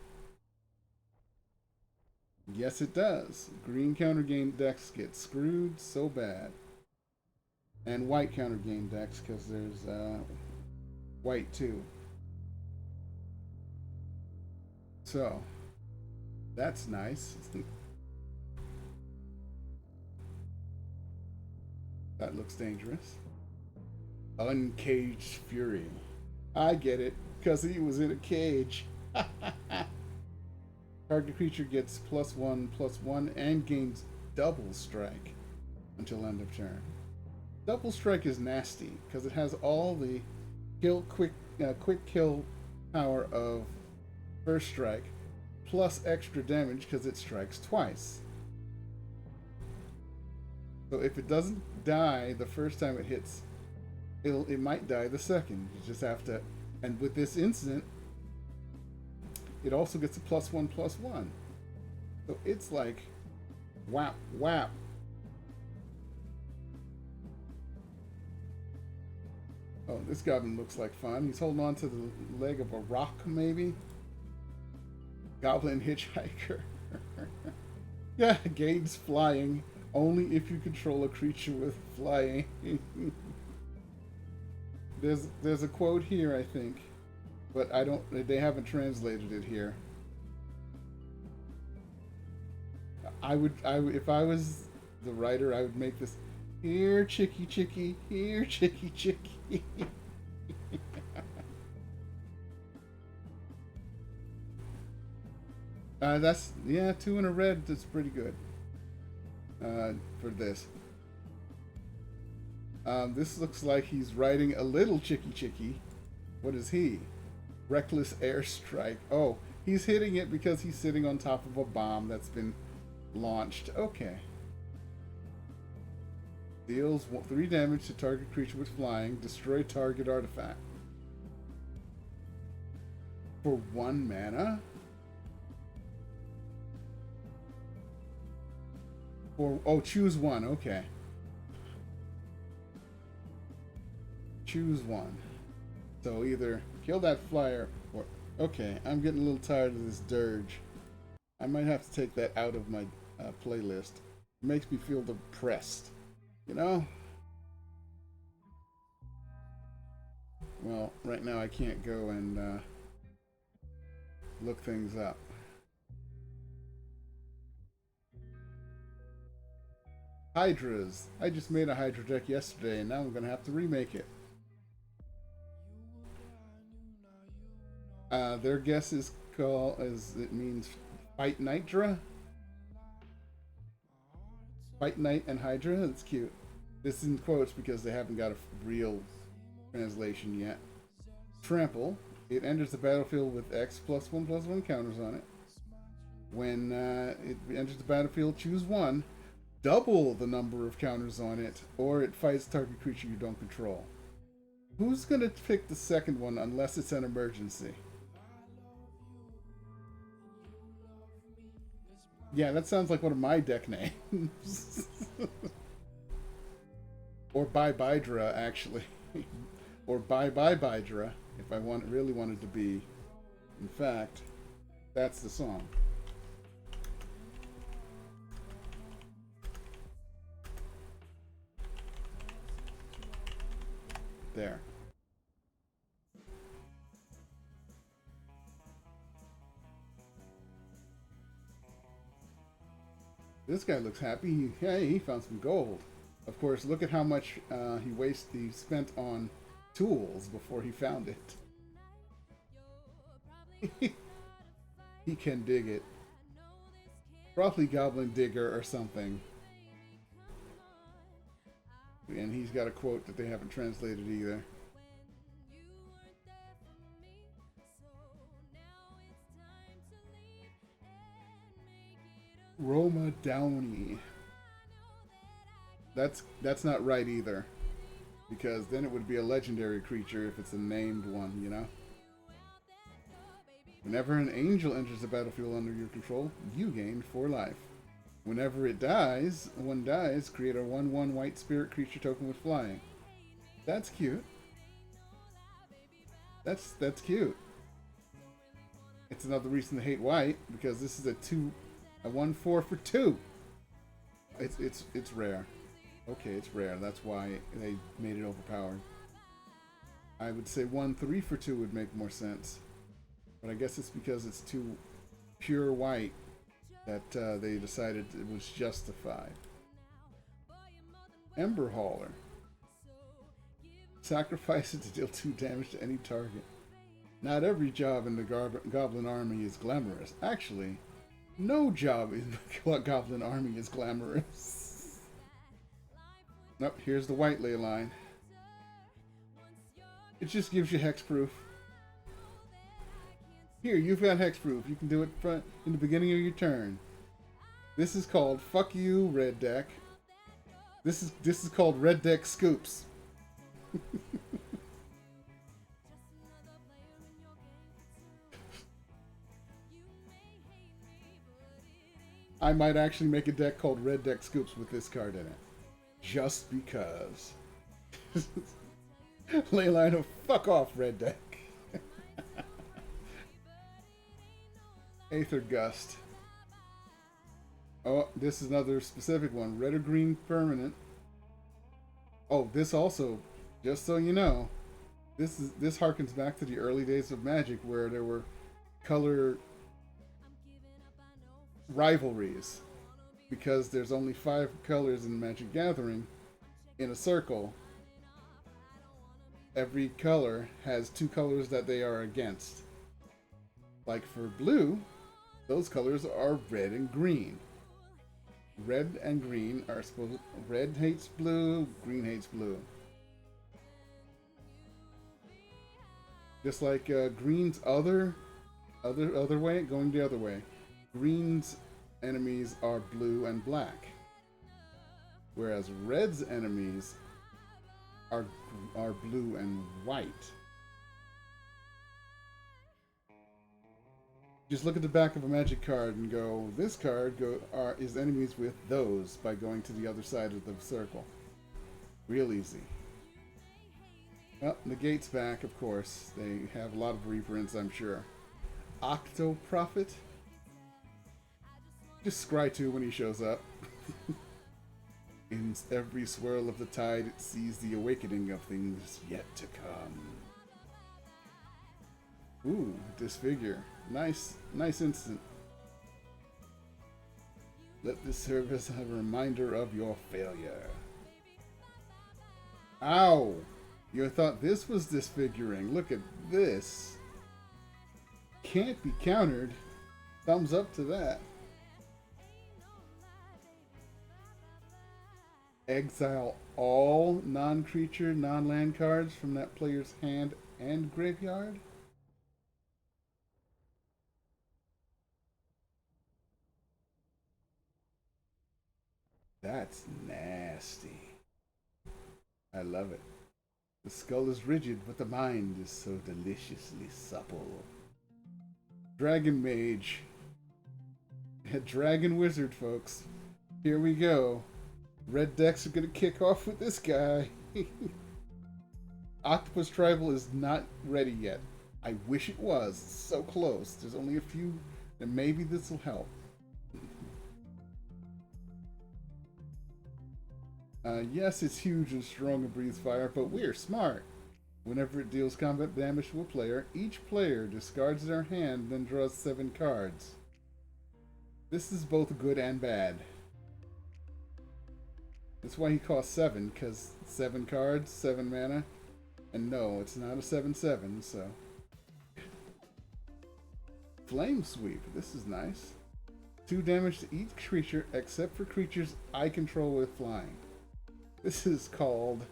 Yes, it does. Green counter game decks get screwed so bad. And white counter game decks, because there's white too. So, that's nice. That looks dangerous. Uncaged Fury. I get it, because he was in a cage. Target creature gets +1/+1 and gains double strike until end of turn. Double strike is nasty because it has all the quick kill power of first strike, plus extra damage because it strikes twice. So if it doesn't die the first time it hits, it might die the second. You just have to. And with this instant, it also gets a +1/+1. So it's like whap whap. Oh, this goblin looks like fun. He's holding on to the leg of a rock, maybe? Goblin hitchhiker. Yeah, Gade's flying. Only if you control a creature with flying. There's a quote here, I think. But they haven't translated it here. If I was the writer, I would make this, here chicky chicky, here chicky chicky. That's, yeah, 2 in a red, that's pretty good. For this. This looks like he's riding a little chicky chicky. What is he? Reckless airstrike. Oh, he's hitting it because he's sitting on top of a bomb that's been launched. Okay. Deals 3 damage to target creature with flying. Destroy target artifact. For 1 mana? Choose 1. Okay. Choose 1. So either kill that flyer or... Okay, I'm getting a little tired of this dirge. I might have to take that out of my playlist. It makes me feel depressed. You know? Well, right now I can't go and look things up. Hydras. I just made a Hydra deck yesterday and now I'm going to have to remake it. Their guess is it means Fight Nitra? Fight Knight and Hydra? That's cute. This is in quotes because they haven't got a real translation yet. Trample. It enters the battlefield with X +1/+1 counters on it. When it enters the battlefield, choose 1. Double the number of counters on it, or it fights target creature you don't control. Who's going to pick the second one unless it's an emergency? Yeah, that sounds like one of my deck names. Or Bye-Bye-Dra, actually. Or Bye-Bye-Bye-Dra, if I really wanted to be. In fact, that's the song. There. This guy looks happy. Hey, he found some gold. Of course, look at how much he spent on tools before he found it. He can dig it. Probably Goblin Digger or something. And he's got a quote that they haven't translated either. Roma Downey. That's not right either. Because then it would be a legendary creature if it's a named one, you know? Whenever an angel enters the battlefield under your control, you gain 4 life. Whenever one dies, create a 1/1 white spirit creature token with flying. That's cute. That's cute. It's another reason to hate white, because this is a 1/4 for 2. It's rare. Okay, it's rare. That's why they made it overpowered. I would say 1/3 for 2 would make more sense. But I guess it's because it's 2 pure white that they decided it was justified. Ember Hauler. Sacrifice it to deal 2 damage to any target. Not every job in the Goblin Army is glamorous. Actually, no job in the Goblin Army is glamorous. Nope, here's the white ley line. It just gives you hexproof. Here, you've got hexproof. You can do it in the beginning of your turn. This is called fuck you, red deck. This is called red deck scoops. I might actually make a deck called Red Deck Scoops with this card in it. Just because. Leyline of fuck off, Red Deck. Aether Gust. Oh, this is another specific one. Red or green permanent. Oh, this also, just so you know, this harkens back to the early days of Magic where there were color rivalries, because there's only 5 colors in Magic Gathering in a circle. Every color has 2 colors that they are against. Like for blue, those colors are red and green. Red and green are supposed. Red hates blue, green hates blue. Just like green's other way, going the other way. Green's enemies are blue and black, whereas red's enemies are blue and white. Just look at the back of a Magic card and go, this card is enemies with those by going to the other side of the circle. Real easy. Well, Negate's back, of course. They have a lot of reprints, I'm sure. Octo Prophet. Just scry 2 when he shows up. In every swirl of the tide, it sees the awakening of things yet to come. Ooh, Disfigure. Nice instant. Let this serve as a reminder of your failure. Ow! You thought this was disfiguring. Look at this. Can't be countered. Thumbs up to that. Exile all non-creature, non-land cards from that player's hand and graveyard? That's nasty. I love it. The skull is rigid, but the mind is so deliciously supple. Dragon Mage. Dragon Wizard, folks. Here we go. Red decks are going to kick off with this guy. Octopus Tribal is not ready yet. I wish it was. It's so close. There's only a few, and maybe this will help. Yes, it's huge and strong and breathes fire, but we're smart. Whenever it deals combat damage to a player, each player discards their hand, then draws 7 cards. This is both good and bad. That's why he costs 7, because 7 cards, 7 mana. And no, it's not a 7/7, so. Flame Sweep, this is nice. 2 damage to each creature except for creatures I control with flying. This is called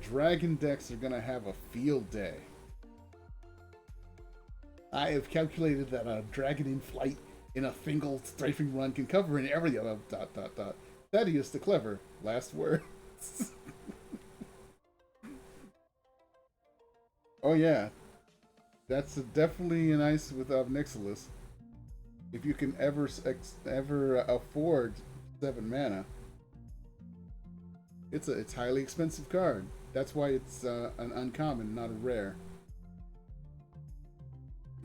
Dragon Decks are gonna have a field day. I have calculated that a dragon in flight in a single strafing run can cover an area of ... Thaddeus the Clever. Last words. Oh yeah. That's definitely nice with Obnixilis. If you can ever afford 7 mana. It's highly expensive card. That's why it's an uncommon, not a rare.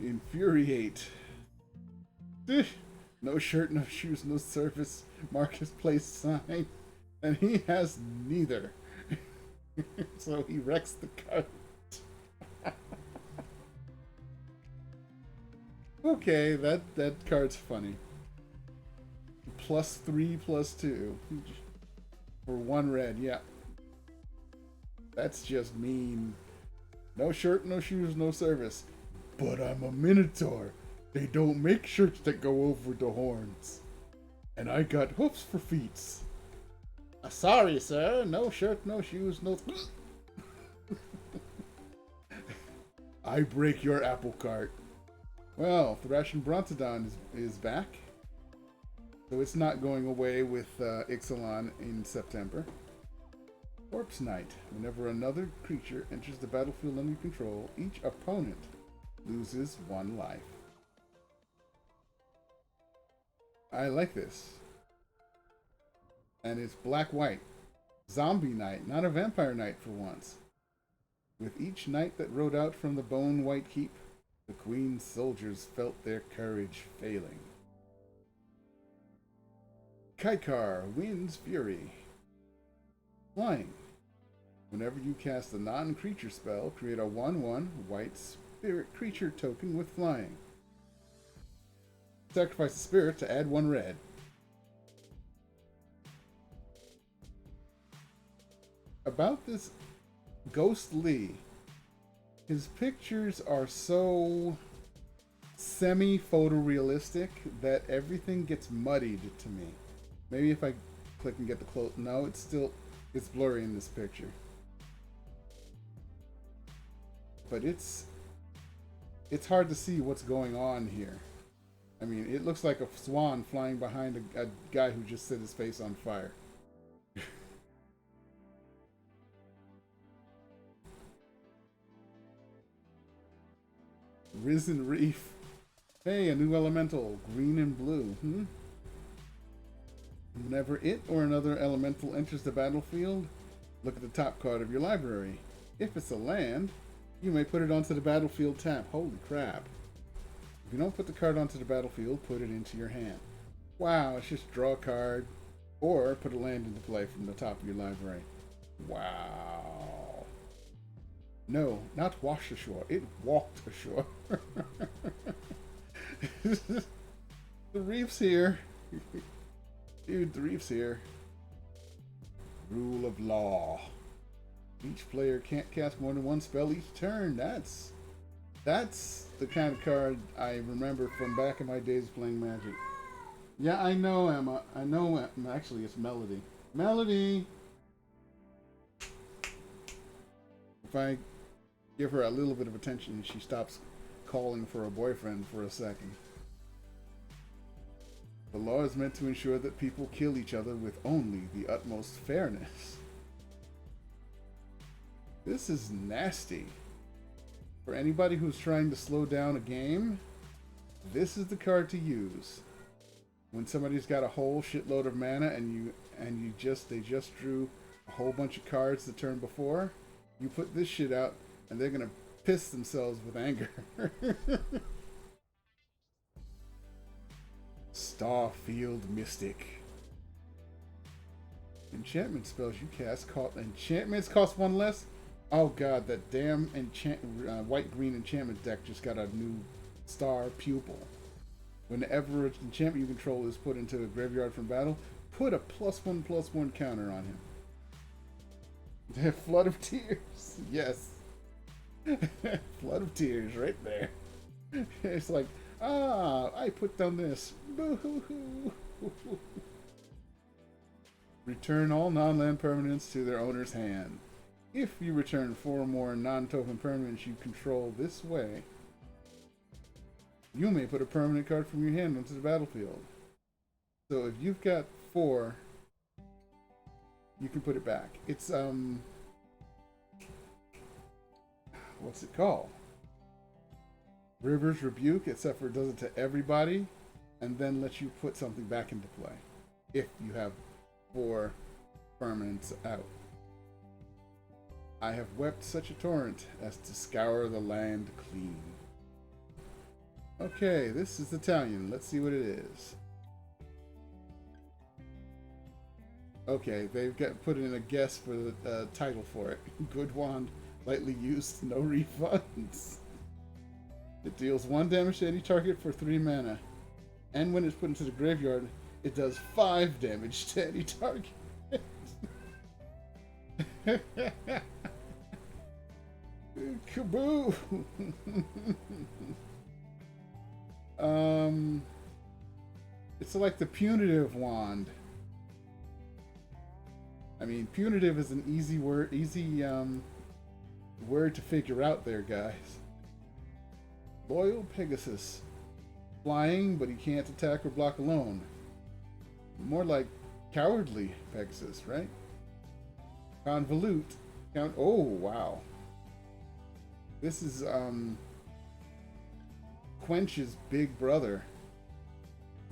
Infuriate. No shirt, no shoes, no service. Marketplace sign. And he has neither. So he wrecks the card. Okay, that card's funny. +3/+2. For 1 red, yeah. That's just mean. No shirt, no shoes, no service. But I'm a Minotaur. They don't make shirts that go over the horns. And I got hoofs for feet. Sorry, sir. No shirt, no shoes, no. I break your apple cart. Well, Thrashing Brontodon is back. So it's not going away with Ixalan in September. Corpse Knight. Whenever another creature enters the battlefield under control, each opponent loses 1 life. I like this. And it's black-white. Zombie Knight, not a Vampire Knight for once. With each knight that rode out from the Bone White Keep, the Queen's soldiers felt their courage failing. Kaikar, Wind's Fury. Flying. Whenever you cast a non-creature spell, create a 1/1 white spirit creature token with flying. Sacrifice a spirit to add 1 red. About this Ghost Lee, his pictures are so semi-photorealistic that everything gets muddied to me. Maybe if I click and get the close, no, it's blurry in this picture. But it's hard to see what's going on here. I mean, it looks like a swan flying behind a guy who just set his face on fire. Risen Reef. Hey, a new elemental, green and blue. Whenever it or another elemental enters the battlefield, look at the top card of your library. If it's a land, you may put it onto the battlefield tab. Holy crap. If you don't put the card onto the battlefield, put it into your hand. Wow, it's just draw a card, or put a land into play from the top of your library. Wow. No, not wash ashore. It walked ashore. The reef's here. Dude, the reef's here. Rule of law. Each player can't cast more than 1 spell each turn. That's the kind of card I remember from back in my days playing Magic. Yeah, I know, Emma. I know. Actually, it's Melody. Melody! If I give her a little bit of attention, she stops calling for a boyfriend for a second. The law is meant to ensure that people kill each other with only the utmost fairness. This is nasty. For anybody who's trying to slow down a game, this is the card to use. When somebody's got a whole shitload of mana and they just drew a whole bunch of cards the turn before, you put this shit out and they're gonna piss themselves with anger. Starfield Mystic. Enchantment spells you cast enchantments cost 1 less? Oh god, that damn white-green enchantment deck just got a new star pupil. Whenever an enchantment you control is put into a graveyard from battle, put a +1/+1 counter on him. Flood of Tears. Yes. Flood of Tears right there. It's like, I put down this. Boo-hoo-hoo. Return all non-land permanents to their owner's hand. If you return 4 or more non-token permanents you control this way, you may put a permanent card from your hand onto the battlefield. So if you've got 4, you can put it back. It's, what's it called? River's Rebuke, except for it does it to everybody, and then lets you put something back into play. If you have 4 permanents out. I have wept such a torrent as to scour the land clean. Okay, this is Italian. Let's see what it is. Okay, they've put in a guess for the title for it. Good wand, lightly used, no refunds. It deals 1 damage to any target for 3 mana. And when it's put into the graveyard, it does 5 damage to any target. Kaboo! It's like the punitive wand. I mean, punitive is an easy word to figure out there, guys. Loyal Pegasus. Flying, but he can't attack or block alone. More like cowardly Pegasus, right? Convolute. Oh, wow. This is, Quench's big brother.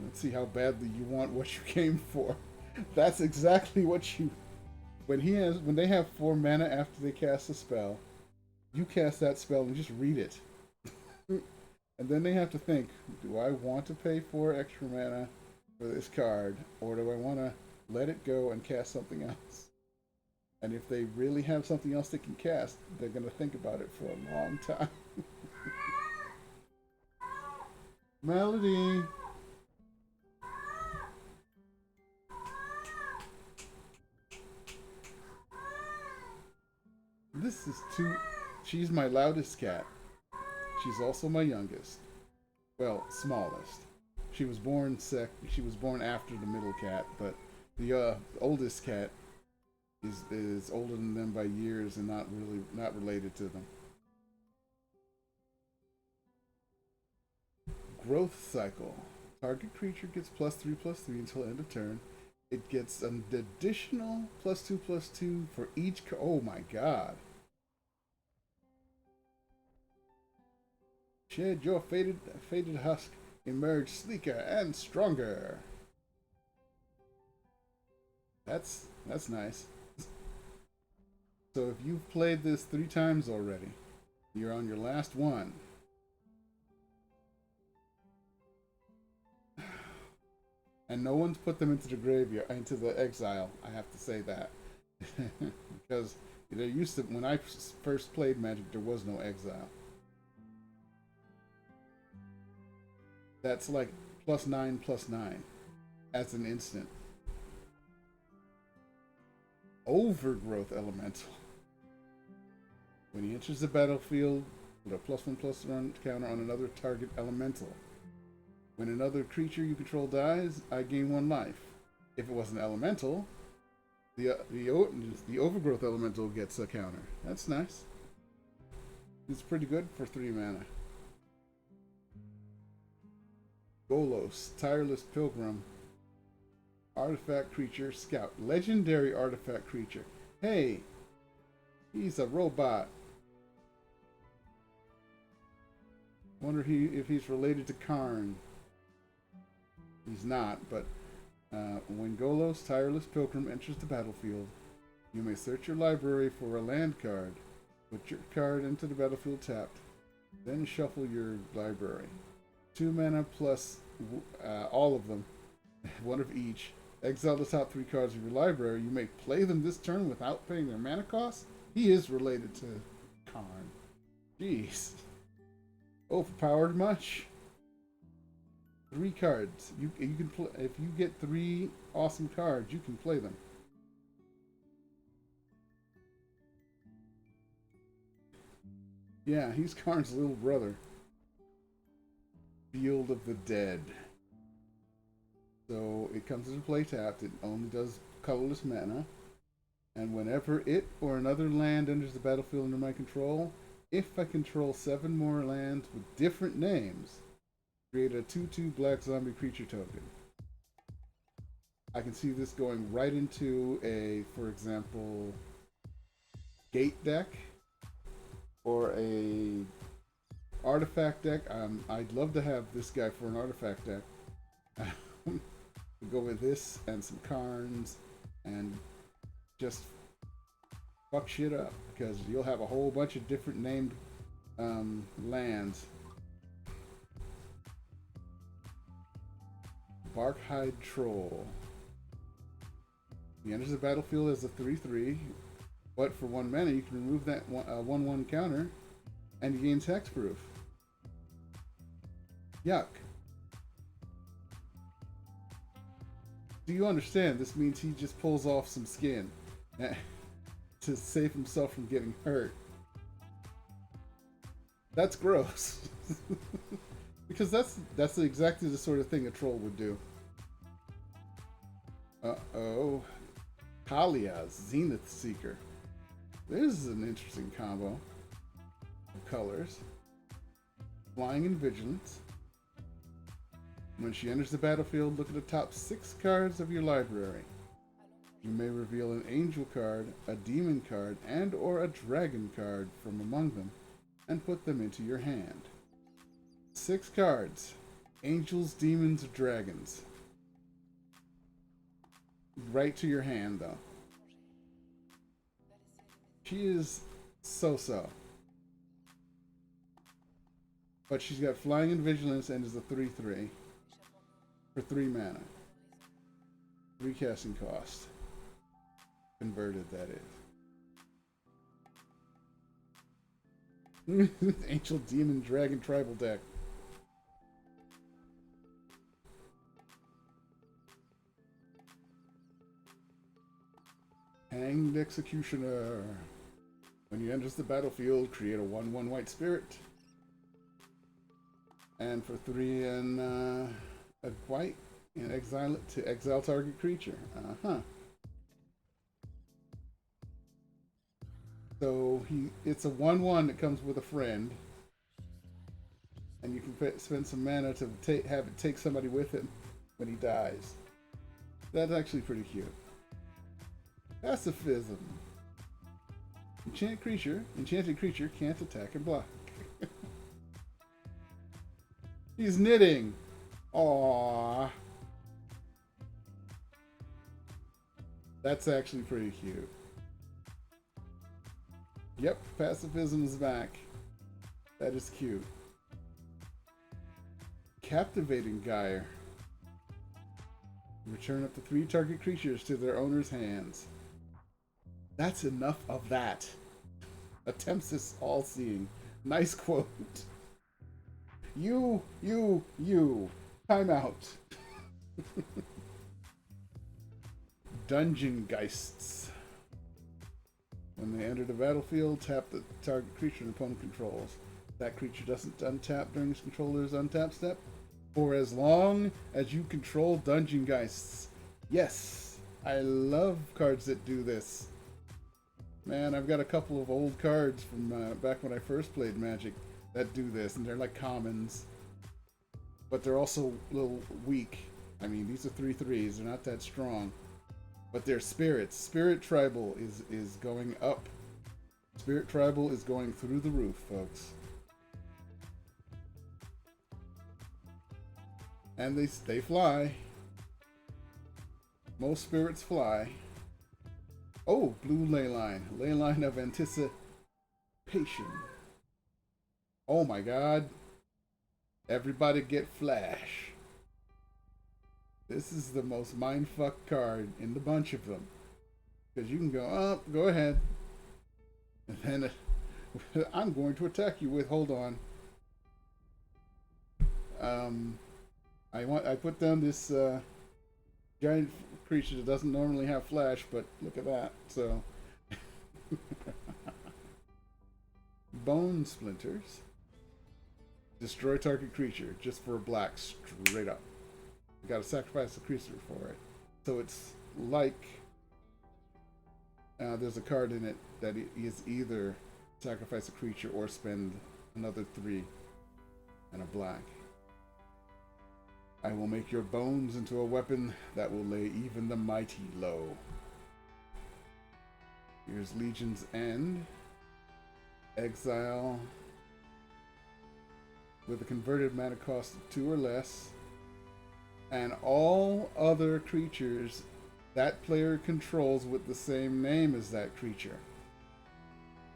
Let's see how badly you want what you came for. That's exactly what you... When they have 4 mana after they cast a spell, you cast that spell and just read it. And then they have to think, do I want to pay 4 extra mana for this card, or do I want to let it go and cast something else? And if they really have something else they can cast, they're going to think about it for a long time. Melody! This is too... She's my loudest cat. She's also my youngest. Well, smallest. She was born after the middle cat, but the oldest cat is older than them by years and not related to them. Growth cycle. Target creature gets +3/+3 until end of turn. It gets an additional +2/+2 for each. Oh my god! Shed your faded husk. Emerge sleeker and stronger. That's nice. So if you've played this 3 times already, you're on your last one. And no one's put them into the graveyard, into the exile. I have to say that. Because there used to, when I first played Magic, there was no exile. That's like +9/+9 as an instant. Overgrowth Elemental. When he enters the battlefield, put a +1/+1 counter on another target elemental. When another creature you control dies, I gain 1 life. If it was an elemental, the Overgrowth Elemental gets a counter. That's nice. It's pretty good for 3 mana. Golos, Tireless Pilgrim, Artifact Creature, Scout, Legendary Artifact Creature. Hey, he's a robot. Wonder if he's related to Karn. He's not, but when Golos, Tireless Pilgrim enters the battlefield, you may search your library for a land card. Put your card into the battlefield tapped, then shuffle your library. 2 mana plus all of them, 1 of each. Exile the top 3 cards of your library. You may play them this turn without paying their mana cost. He is related to Karn. Jeez. Overpowered much? 3 cards. You can play if you get 3 awesome cards. You can play them. Yeah, he's Karn's little brother. Field of the Dead. So it comes into play tapped. It only does colorless mana. And whenever it or another land enters the battlefield under my control, if I control 7 more lands with different names, create a 2/2 black zombie creature token. I can see this going right into a, for example, gate deck or a artifact deck. I'd love to have this guy for an artifact deck. We'll go with this and some Karns and just fuck shit up, because you'll have a whole bunch of different named lands. Barkhide Troll. He enters the battlefield as a 3/3, but for 1 mana you can remove that 1/1 counter and he gains hexproof. Yuck. Do you understand? This means he just pulls off some skin to save himself from getting hurt. That's gross. Because that's exactly the sort of thing a troll would do. Uh-oh. Kalia's Zenith Seeker. This is an interesting combo of colors. Flying and Vigilance. When she enters the battlefield, look at the top 6 cards of your library. You may reveal an angel card, a demon card, and or a dragon card from among them, and put them into your hand. 6 cards. Angels, demons, dragons. Right to your hand, though. She is so-so. But she's got Flying and Vigilance and is a 3/3 for 3 mana. 3 casting cost. Converted, that is. Angel, Demon, Dragon tribal deck. Hanged Executioner. When you enter the battlefield, create a 1/1 white spirit. And for 3 and a white, and exile it to exile target creature. So it's a 1/1 that comes with a friend, and you can spend some mana to have it take somebody with him when he dies. That's actually pretty cute. Pacifism. Enchanted creature can't attack and block. He's knitting. Aww. That's actually pretty cute. Yep, pacifism is back. That is cute. Captivating Gyre. Return up to 3 target creatures to their owner's hands. That's enough of that. Attempts all-seeing. Nice quote. You. Time out. Dungeon Geists. When they enter the battlefield, tap the target creature an opponent controls. That creature doesn't untap during its controller's untap step, for as long as you control Dungeon Geists. Yes, I love cards that do this. Man, I've got a couple of old cards from back when I first played Magic that do this, and they're like commons. But they're also a little weak. I mean, these are 3/3s, they're not that strong. But they're spirits. Spirit Tribal is going up. Spirit Tribal is going through the roof, folks. And they fly. Most spirits fly. Oh, blue Leyline. Leyline of Anticipation. Oh my god. Everybody get Flash. This is the most mindfuck card in the bunch of them. Because you can go, oh, go ahead. And then I'm going to attack you with, hold on. I put down this giant creature that doesn't normally have Flash, but look at that. So Bone Splinters. Destroy target creature just for a black, straight up. You gotta sacrifice a creature for it. So it's like there's a card in it that is either sacrifice a creature or spend another 3 and a black. I will make your bones into a weapon that will lay even the mighty low. Here's Legion's End. Exile with a converted mana cost of 2 or less, and all other creatures that player controls with the same name as that creature.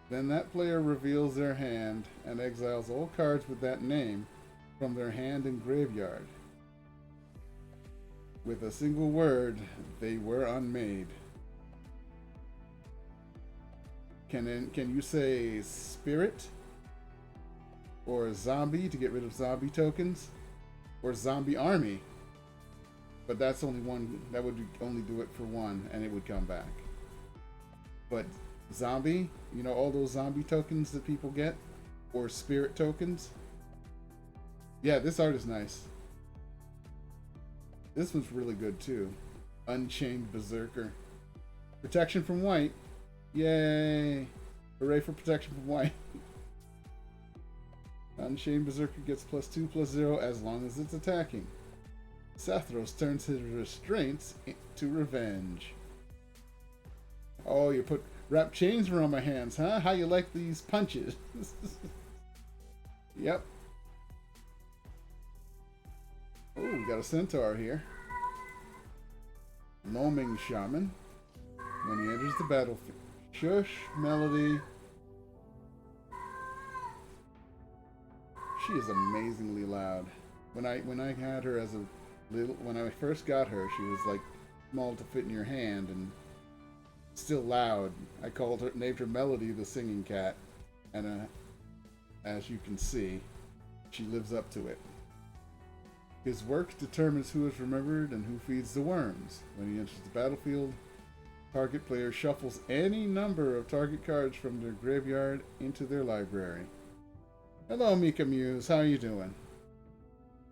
Then that player reveals their hand and exiles all cards with that name from their hand and graveyard. With a single word, they were unmade. Can you say spirit? Or zombie to get rid of zombie tokens? Or zombie army? But that's only one, that would only do it for 1 and it would come back. But zombie, you know, all those zombie tokens that people get? Or spirit tokens? Yeah, this art is nice. This one's really good too. Unchained Berserker. Protection from white. Yay. Hooray for protection from white. Unchained Berserker gets +2/+0 as long as it's attacking. Sathros turns his restraints into revenge. Oh, you wrap chains around my hands, huh? How you like these punches? Yep. Oh, we got a centaur here. Loaming Shaman. When he enters the battlefield. Shush, Melody. She is amazingly loud. When I had her as a little, when I first got her, she was like small to fit in your hand and still loud. I named her Melody, the singing cat, and as you can see, she lives up to it. His work determines who is remembered and who feeds the worms. When he enters the battlefield, target player shuffles any number of target cards from their graveyard into their library. Hello, Mika Muse. How are you doing?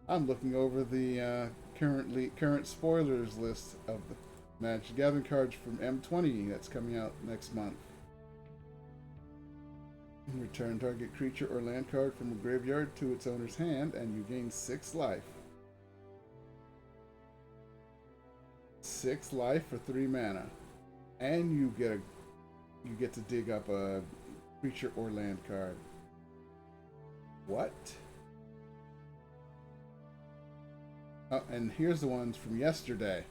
I'm looking over the current spoilers list of the Magic Gathering cards from M20 that's coming out next month. Return target creature or land card from a graveyard to its owner's hand, and you gain 6 life. 6 life for 3 mana, and you get to dig up a creature or land card. What? Oh, and here's the ones from yesterday.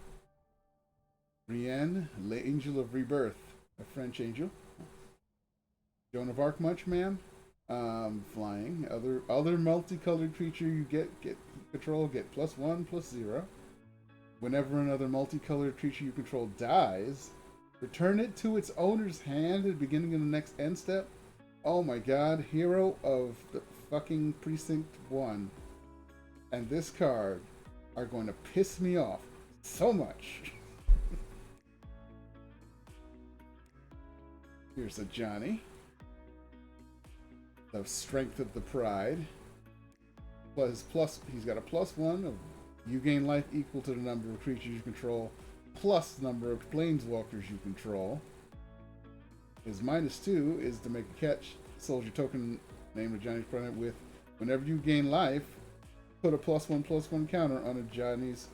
Brienne, Angel of Rebirth, a French angel. Joan of Arc Munchman, flying. Other multicolored creature you get control get +1/+0. Whenever another multicolored creature you control dies, return it to its owner's hand at the beginning of the next end step. Oh my god, Hero of the fucking Precinct 1 and this card are going to piss me off so much. Here's a Johnny. The Strength of the Pride. He's got a +1 of you gain life equal to the number of creatures you control plus the number of planeswalkers you control. His -2 is to make a catch soldier token named a Johnny's Pride with whenever you gain life, put a +1/+1 counter on a Johnny's.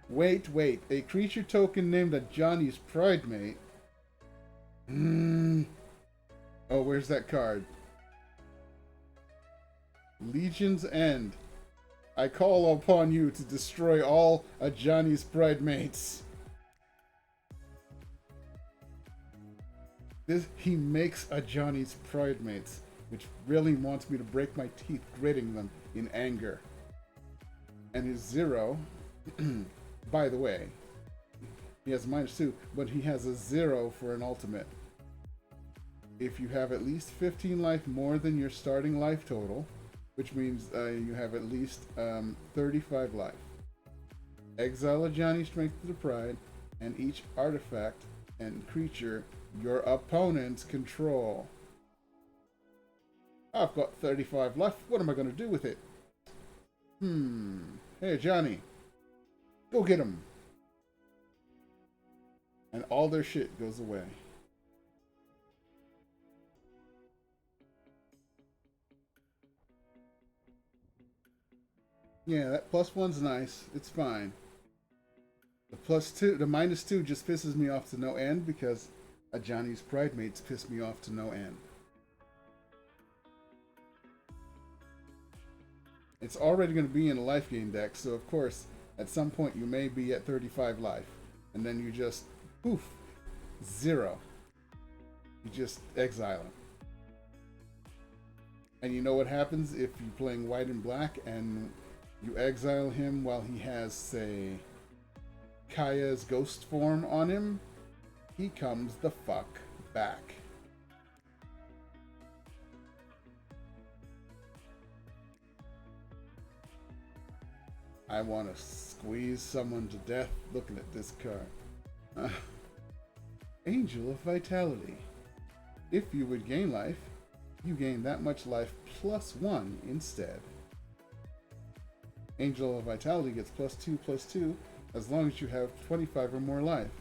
Wait, a creature token named a Johnny's Pride Mate. Oh, where's that card? Legion's End. I call upon you to destroy all a Johnny's Pride Mates. He makes a Johnny's Pride Mates, which really wants me to break my teeth gritting them in anger. And his 0, by the way, he has a -2, but he has a 0 for an ultimate. If you have at least 15 life more than your starting life total, which means you have at least 35 life, exile a Johnny's Strength of the Pride and each artifact and creature your opponents control. I've got 35 life. What am I going to do with it? Hey, Johnny. Go get him. And all their shit goes away. Yeah, that +1's nice. It's fine. The -2 just pisses me off to no end because a Johnny's Pride Mates piss me off to no end. It's already going to be in a life gain deck, so of course, at some point you may be at 35 life. And then you just, poof, 0. You just exile him. And you know what happens if you're playing white and black and you exile him while he has, say, Kaya's ghost form on him? He comes the fuck back. I want to squeeze someone to death looking at this card. Angel of Vitality. If you would gain life, you gain that much life +1 instead. Angel of Vitality gets +2/+2 as long as you have 25 or more life.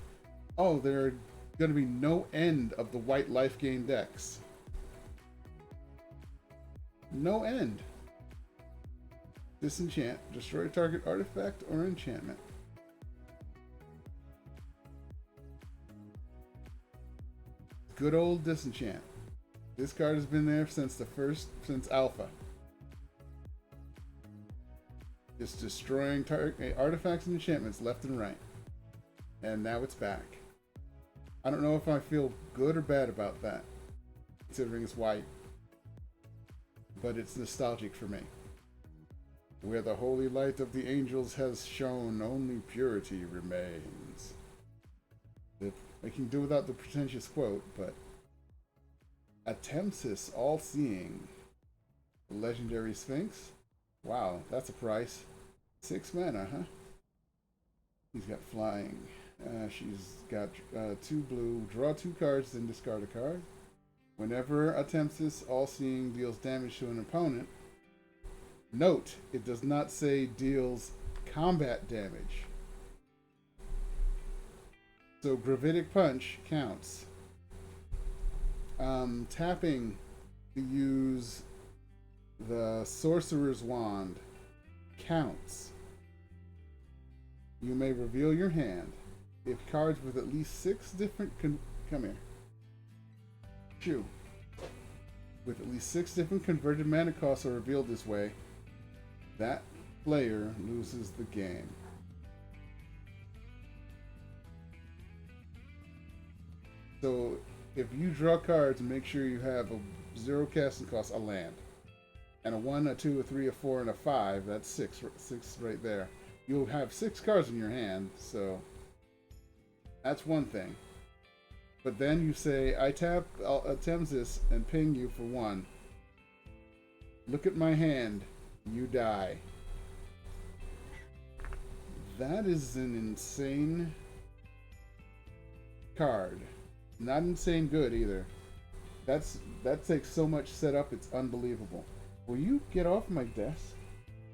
Oh, there are going to be no end of the white life gain decks. No end. Disenchant. Destroy target artifact or enchantment. Good old Disenchant. This card has been there since Alpha. Just destroying artifacts and enchantments left and right. And now it's back. I don't know if I feel good or bad about that, considering it's white. But it's nostalgic for me. Where the holy light of the angels has shone, only purity remains. I can do without the pretentious quote, but Atemsis, all-seeing. Legendary Sphinx. Wow, that's a price. 6 mana, huh? He's got flying. She's got 2 blue. Draw 2 cards, then discard a card. Whenever Atemsis, all-seeing, deals damage to an opponent, note, it does not say deals combat damage. So Gravitic Punch counts. Tapping to use the Sorcerer's Wand counts. You may reveal your hand. If cards with at least 6 different come here. Chew. With at least 6 different converted mana costs are revealed this way, that player loses the game. So if you draw cards, make sure you have a 0 casting cost, a land. And a 1, a 2, a 3, a 4, and a 5, that's 6 right there. You'll have 6 cards in your hand, so that's one thing. But then you say, I tap Atemsis and ping you for 1. Look at my hand, you die. That is an insane card. Not insane good either. That takes so much setup, it's unbelievable. Will you get off my desk?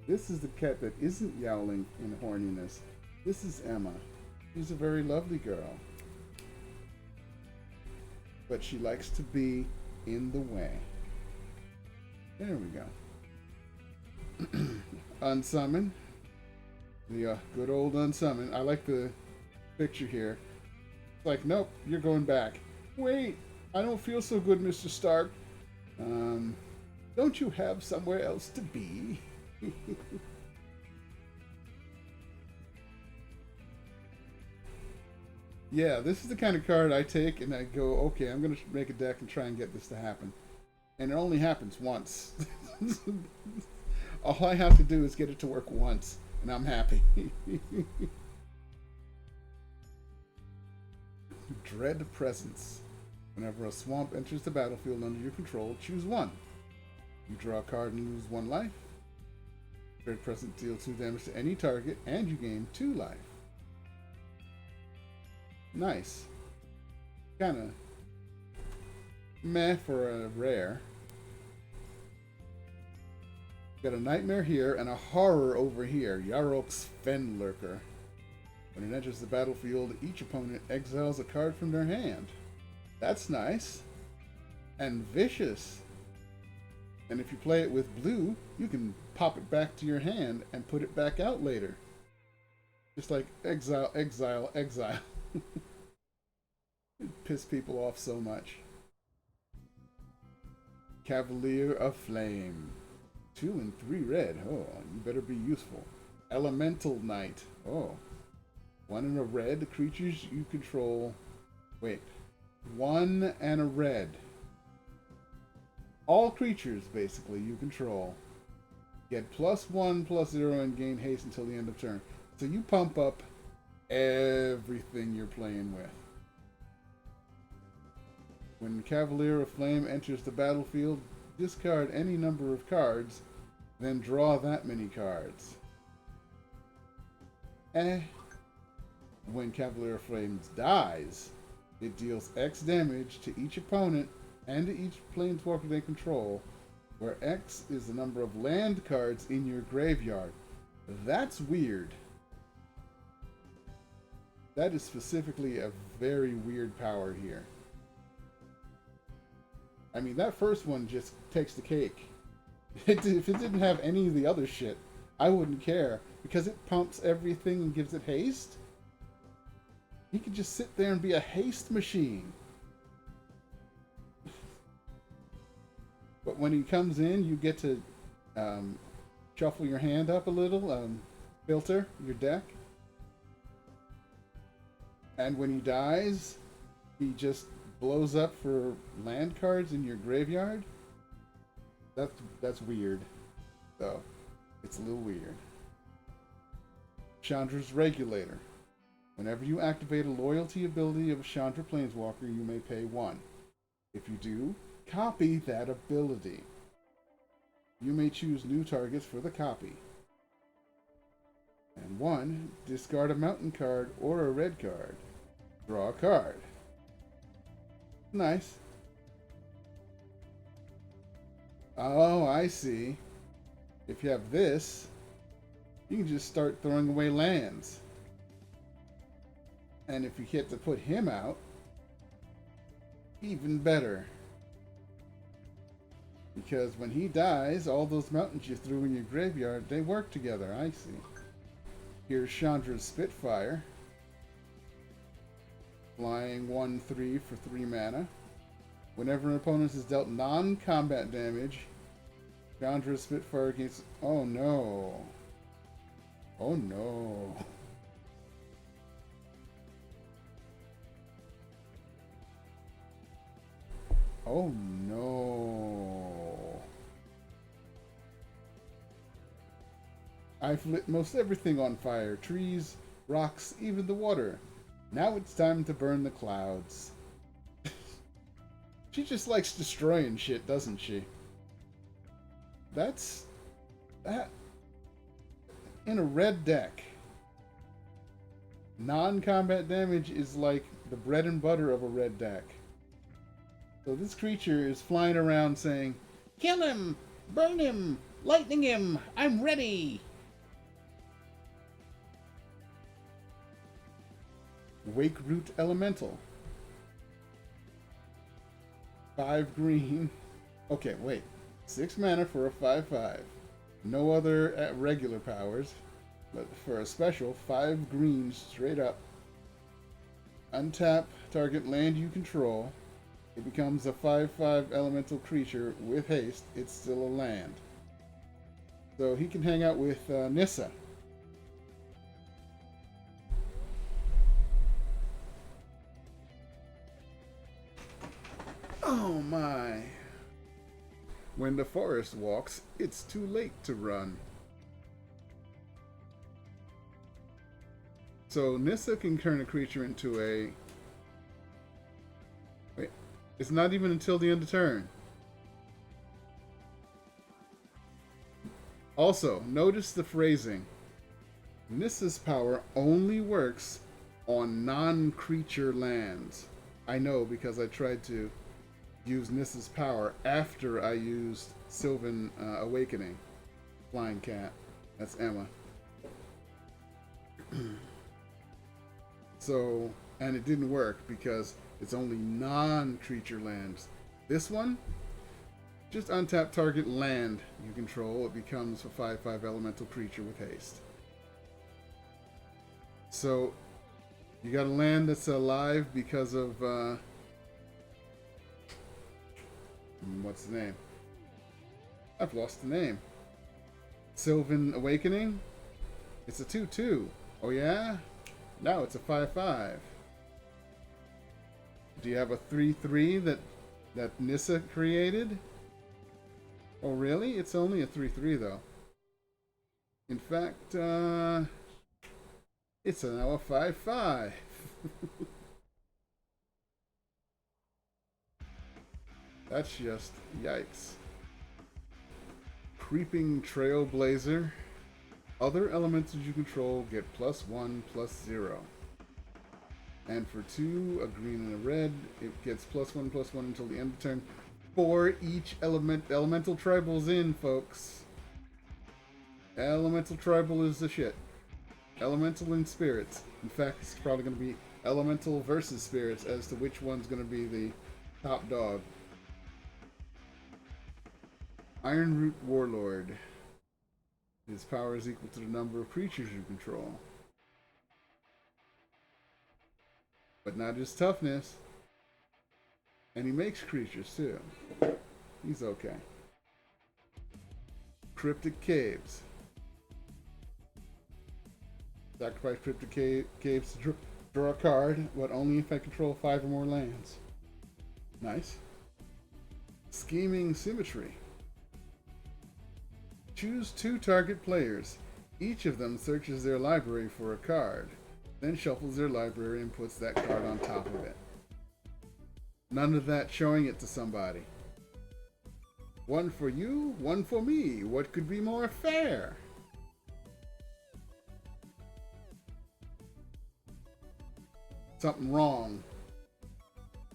This is the cat that isn't yowling in horniness. This is Emma. She's a very lovely girl. But she likes to be in the way. There we go. Unsummon. The good old unsummon. I like the picture here. It's like, nope, you're going back. Wait, I don't feel so good, Mr. Stark. Don't you have somewhere else to be? Yeah, this is the kind of card I take and I go, okay, I'm going to make a deck and try and get this to happen. And it only happens once. All I have to do is get it to work once, and I'm happy. Dread Presence. Whenever a swamp enters the battlefield under your control, choose 1. You draw a card and lose 1 life. Dread Presence deals 2 damage to any target, and you gain 2 life. Nice. Kinda meh for a rare. Got a Nightmare here and a Horror over here. Yarok's Fenlurker. When it enters the battlefield, each opponent exiles a card from their hand. That's nice. And vicious. And if you play it with blue, you can pop it back to your hand and put it back out later. Just like exile, exile, exile. It pissed people off so much. Cavalier of Flame. 2 and 3 red. Oh, you better be useful. Elemental Knight. Oh. 1 and a red. Creatures you control. Wait. 1 and a red. All creatures, basically, you control. Get +1/+0 and gain haste until the end of turn. So you pump up everything you're playing with. When Cavalier of Flame enters the battlefield, discard any number of cards, then draw that many cards. When Cavalier of Flames dies, it deals X damage to each opponent and to each planeswalker they control, where X is the number of land cards in your graveyard. That's weird. That is specifically a very weird power here. I mean, that first one just takes the cake. If it didn't have any of the other shit, I wouldn't care. Because it pumps everything and gives it haste. He could just sit there and be a haste machine. But when he comes in, you get to shuffle your hand up a little, filter your deck. And when he dies, he just blows up for land cards in your graveyard. That's weird, though. It's a little weird. Chandra's Regulator. Whenever you activate a loyalty ability of a Chandra Planeswalker, you may pay 1. If you do, copy that ability. You may choose new targets for the copy. And 1, discard a mountain card or a red card. Draw a card. Nice. Oh, I see. If you have this, you can just start throwing away lands. And if you get to put him out, even better. Because when he dies, all those mountains you threw in your graveyard, they work together, I see. Here's Chandra's Spitfire. Flying 1/3 for 3 mana. Whenever an opponent is dealt non-combat damage, Chandra's Spitfire gains... Oh no. Oh no. Oh no. I've lit most everything on fire. Trees, rocks, even the water. Now it's time to burn the clouds. She just likes destroying shit, doesn't she? That in a red deck. Non-combat damage is like the bread and butter of a red deck. So this creature is flying around saying, "Kill him! Burn him! Lightning him! I'm ready!" Wake Root Elemental. 5 green. Okay, wait. 6 mana for a 5/5. No other regular powers. But for a special, 5 green straight up. Untap target land you control. It becomes a 5/5 elemental creature with haste. It's still a land. So he can hang out with Nissa. Oh my. When the forest walks, it's too late to run. So Nissa can turn a creature into a... Wait, it's not even until the end of turn. Also, notice the phrasing. Nissa's power only works on non-creature lands. I know because I tried to use Nissa's power after I used Sylvan Awakening. Flying Cat. That's Emma. So, and it didn't work because it's only non-creature lands. This one, just untap target land you control. It becomes a 5/5 elemental creature with haste. So, you got a land that's alive because of, what's the name? I've lost the name. Sylvan Awakening? It's a 2/2. Oh yeah? Now it's a 5/5. Do you have a 3/3 that Nissa created? Oh really? It's only a 3/3 though. In fact, it's now a 5/5. That's just yikes. Creeping Trailblazer. Other elementals you control get +1/+0. And for 2, a green and a red, it gets +1/+1 until the end of turn. For each elemental tribal's in, folks. Elemental tribal is the shit. Elemental and spirits. In fact, it's probably going to be elemental versus spirits as to which one's going to be the top dog. Ironroot Warlord. His power is equal to the number of creatures you control. But not his toughness. And he makes creatures too. He's okay. Cryptic Caves. Sacrifice Cryptic Caves to draw a card, but only if I control 5 or more lands. Nice. Scheming Symmetry. Choose 2 target players. Each of them searches their library for a card, then shuffles their library and puts that card on top of it. None of that showing it to somebody. One for you, one for me. What could be more fair? Something wrong.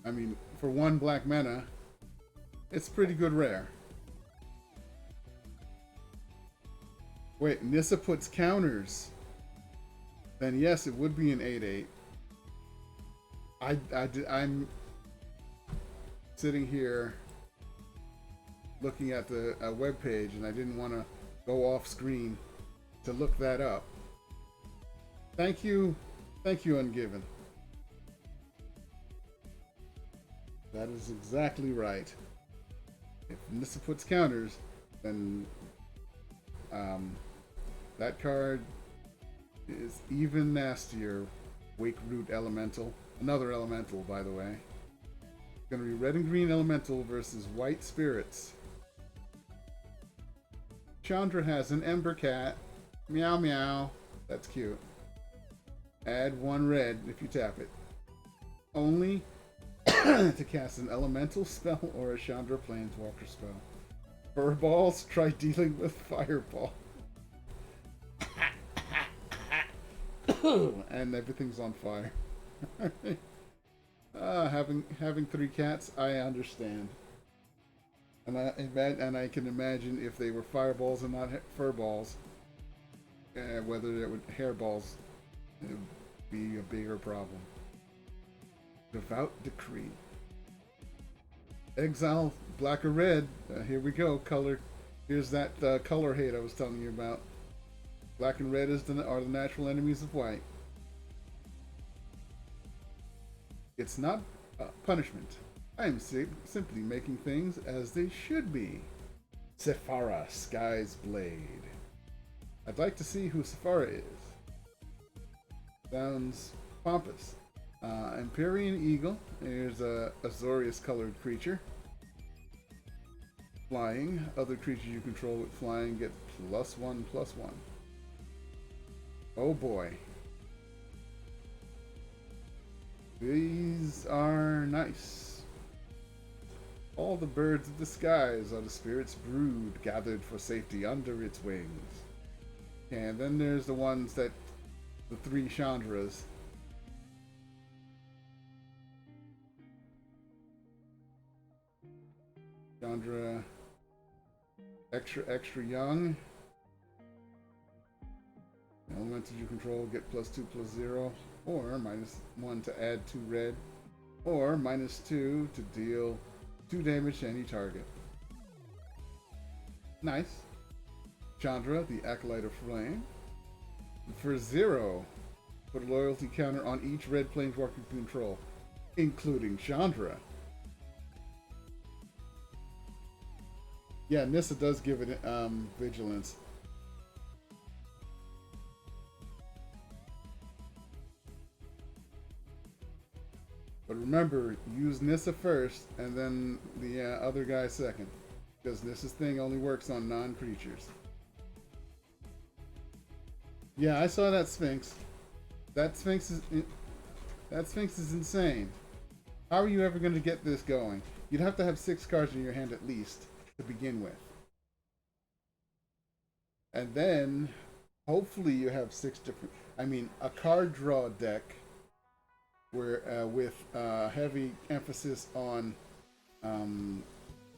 I mean, for 1 black mana, it's pretty good rare. Wait, Nissa puts counters. Then yes, it would be an 8/8. I'm sitting here looking at the web page, and I didn't want to go off screen to look that up. Thank you, Ungiven. That is exactly right. If Nissa puts counters, then that card is even nastier. Wake Root Elemental. Another Elemental, by the way. It's going to be red and green Elemental versus white Spirits. Chandra has an Ember Cat. Meow meow. That's cute. Add 1 red if you tap it. Only to cast an Elemental spell or a Chandra Planeswalker spell. Furballs, try dealing with Fireball. And everything's on fire. Having 3 cats, I understand. And I can imagine if they were fireballs and not furballs, whether it would hairballs, it would be a bigger problem. Devout Decree. Exile black or red. Here we go. Color. Here's that color hate I was telling you about. Black and red are the natural enemies of white. It's not punishment. I am simply making things as they should be. Sephara, Sky's Blade. I'd like to see who Sephara is. Sounds pompous. Empyrean Eagle. Here's a Azorius colored creature. Flying. Other creatures you control with flying get +1/+1. Oh boy. These are nice. All the birds of the skies are the spirit's brood, gathered for safety under its wings. And then there's the ones that, the 3 Chandras. Chandra, extra young. Elementals you control get +2/+0, or -1 to add 2 red, or -2 to deal 2 damage to any target. Nice. Chandra, the Acolyte of Flame. For 0, put a loyalty counter on each red planeswalker you control, including Chandra. Yeah, Nissa does give it vigilance. But remember, use Nissa first, and then the other guy second. Because Nissa's thing only works on non-creatures. Yeah, I saw that Sphinx. That Sphinx is insane. How are you ever going to get this going? You'd have to have 6 cards in your hand at least to begin with. And then, hopefully you have 6 different... I mean, a card draw deck where with heavy emphasis on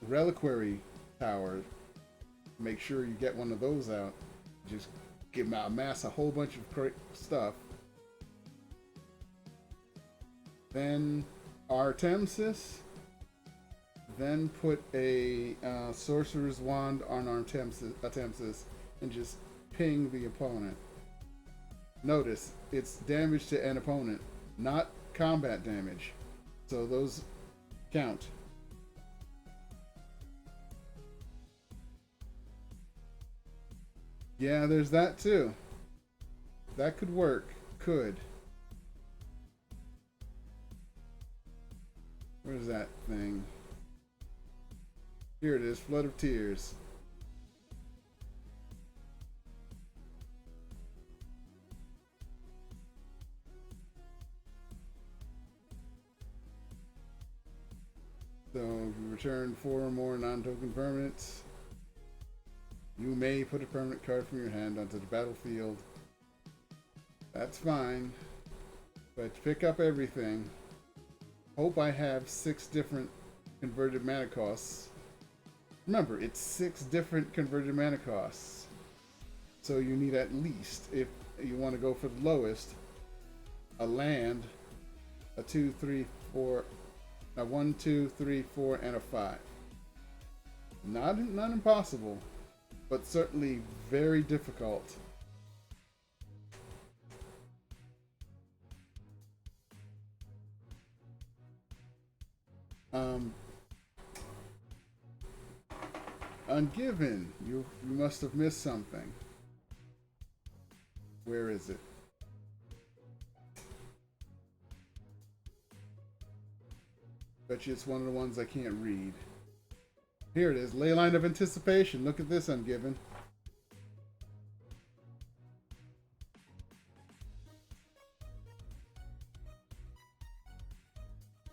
Reliquary Tower. Make sure you get one of those out. Just amass a whole bunch of stuff. Then Artemsis. Then put a Sorcerer's Wand on Artemsis and just ping the opponent. Notice, it's damage to an opponent, not combat damage. So those count. Yeah, there's that too. That could work. Could. Where's that thing? Here it is, Flood of Tears. So, if you return 4 or more non-token permanents, you may put a permanent card from your hand onto the battlefield. That's fine. But pick up everything. Hope I have 6 different converted mana costs. Remember, it's 6 different converted mana costs. So you need at least, if you want to go for the lowest, a land, a 2, 3, 4, a 1, 2, 3, 4, and a 5. Not impossible, but certainly very difficult. Ungiven, you must have missed something. Where is it? Bet you it's one of the ones I can't read. Here it is, Leyline of Anticipation. Look at this, Ungiven.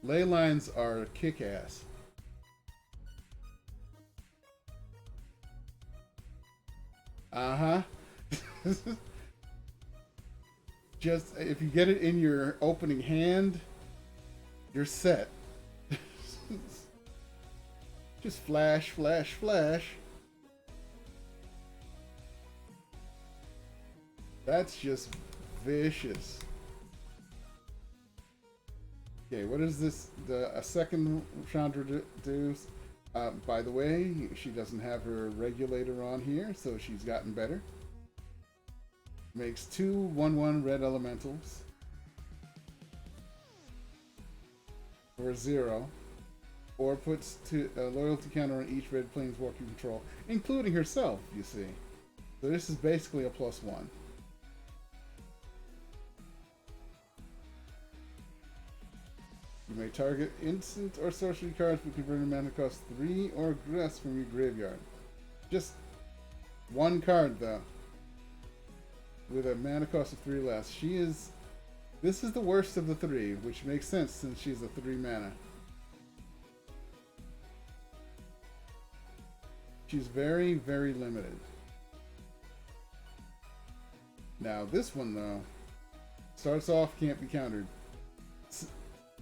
Ley lines are kick-ass. Uh-huh. Just, if you get it in your opening hand, you're set. Just flash, flash, flash. That's just vicious. Okay, what is this? A second Chandra do? By the way, she doesn't have her regulator on here, so she's gotten better. Makes 2 1/1 red elementals for 0, or puts a loyalty counter on each red planeswalker you control, including herself, you see. So this is basically a +1. You may target instant or sorcery cards with converted mana cost 3 or less from your graveyard. Just 1 card though, with a mana cost of 3 less. This is the worst of the 3, which makes sense since she's a 3 mana. She's very, very limited. Now this one though, starts off can't be countered.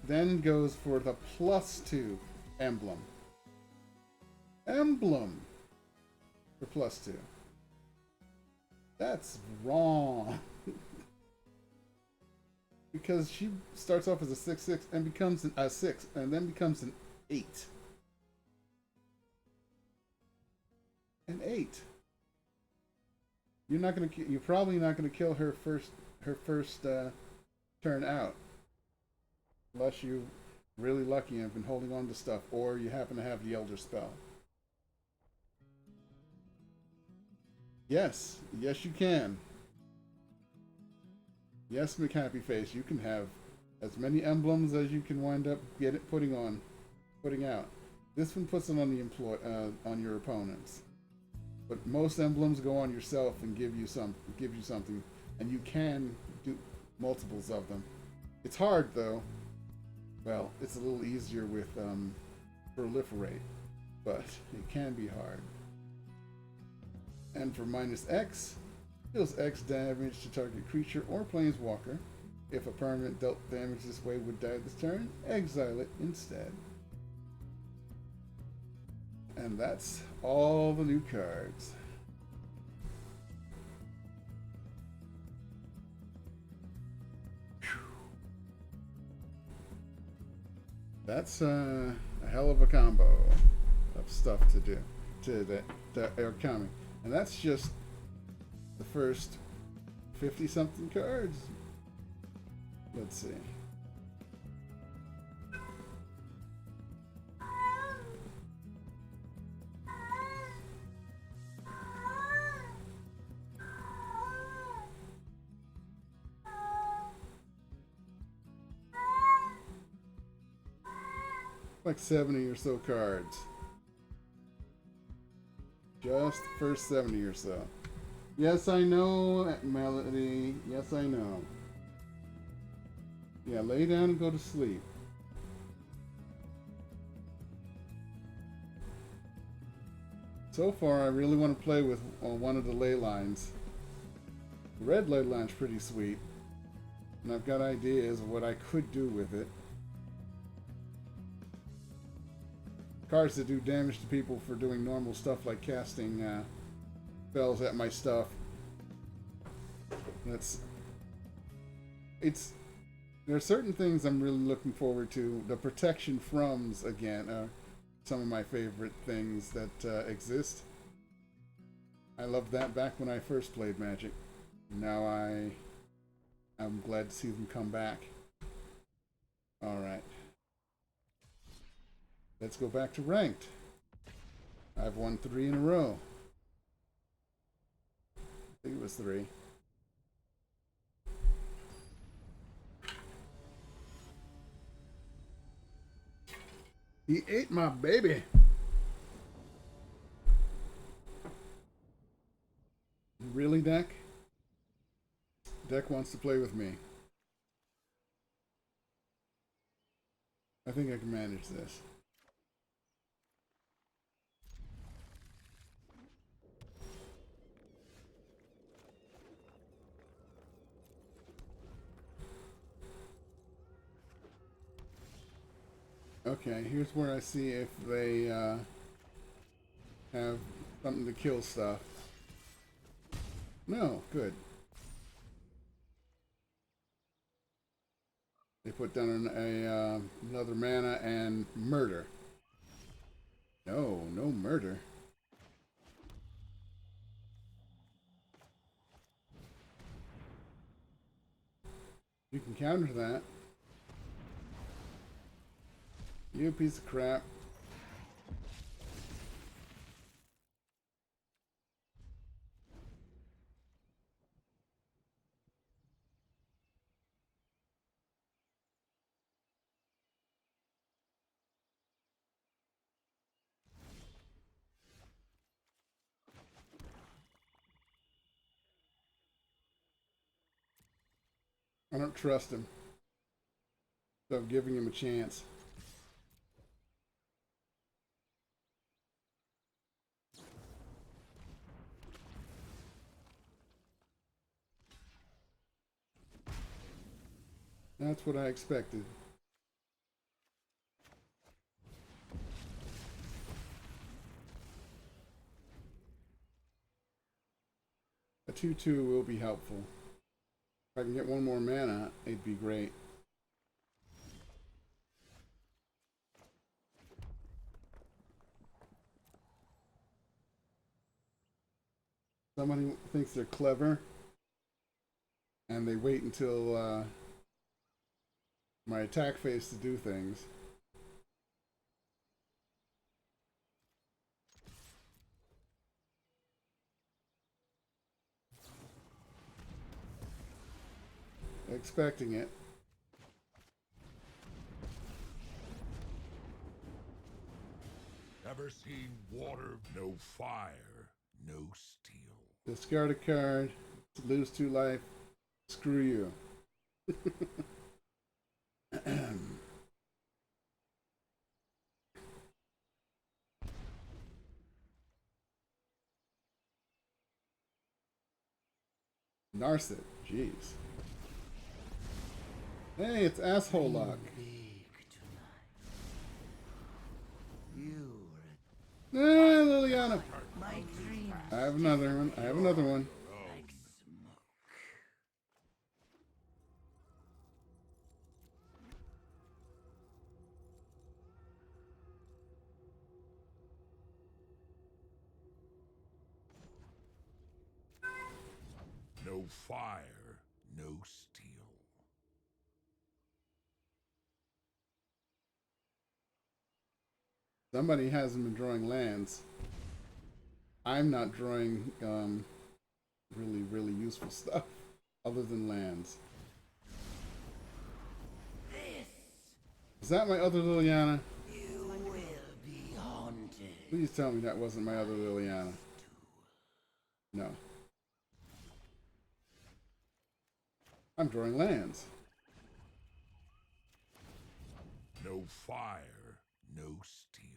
Then goes for the +2 emblem. Emblem for +2. That's wrong. Because she starts off as a 6/6 and becomes a 6 and then becomes an 8. An 8. You're probably not gonna kill her first turn out. Unless you're really lucky and have been holding on to stuff, or you happen to have the Elder Spell. Yes, yes you can. Yes, McHappyface, you can have as many emblems as you can wind up putting out. This one puts it on the on your opponents. But most emblems go on yourself and give you something, and you can do multiples of them. It's hard though. Well, it's a little easier with proliferate, but it can be hard. And for -X, deals X damage to target creature or planeswalker. If a permanent dealt damage this way would die this turn, exile it instead. And that's all the new cards. that's a hell of a combo of stuff to do that are coming. And that's just the first 50-something cards. Let's see. Like 70 or so cards. Just the first 70 or so. Yes, I know, Melody. Yes, I know. Yeah, lay down and go to sleep. So far, I really want to play with one of the ley lines. The red ley line's pretty sweet. And I've got ideas of what I could do with it. Cards that do damage to people for doing normal stuff like casting spells at my stuff. There are certain things I'm really looking forward to. The protection froms, again, are some of my favorite things that exist. I loved that back when I first played Magic. Now I'm glad to see them come back. Alright. Let's go back to ranked. I've won 3 in a row. I think it was 3. He ate my baby. Really, Deck? Deck wants to play with me. I think I can manage this. Okay, here's where I see if they have something to kill stuff. No, good. They put down another mana and murder. No, no murder. You can counter that. You piece of crap. I don't trust him. So I'm giving him a chance. That's what I expected. A 2/2 will be helpful. If I can get one more mana, it'd be great. Somebody thinks they're clever, and they wait until my attack phase to do things. Expecting it. Ever seen water? No fire, no steel. Discard a card, lose 2 life, screw you. Narset, jeez. Hey, it's asshole luck. Hey, Liliana. I have another one. I have another one. No fire, no steel. Somebody hasn't been drawing lands. I'm not drawing really useful stuff other than lands. Is that my other Liliana? You will be haunted. Please tell me that wasn't my other Liliana. No. I'm drawing lands. No fire, no steel.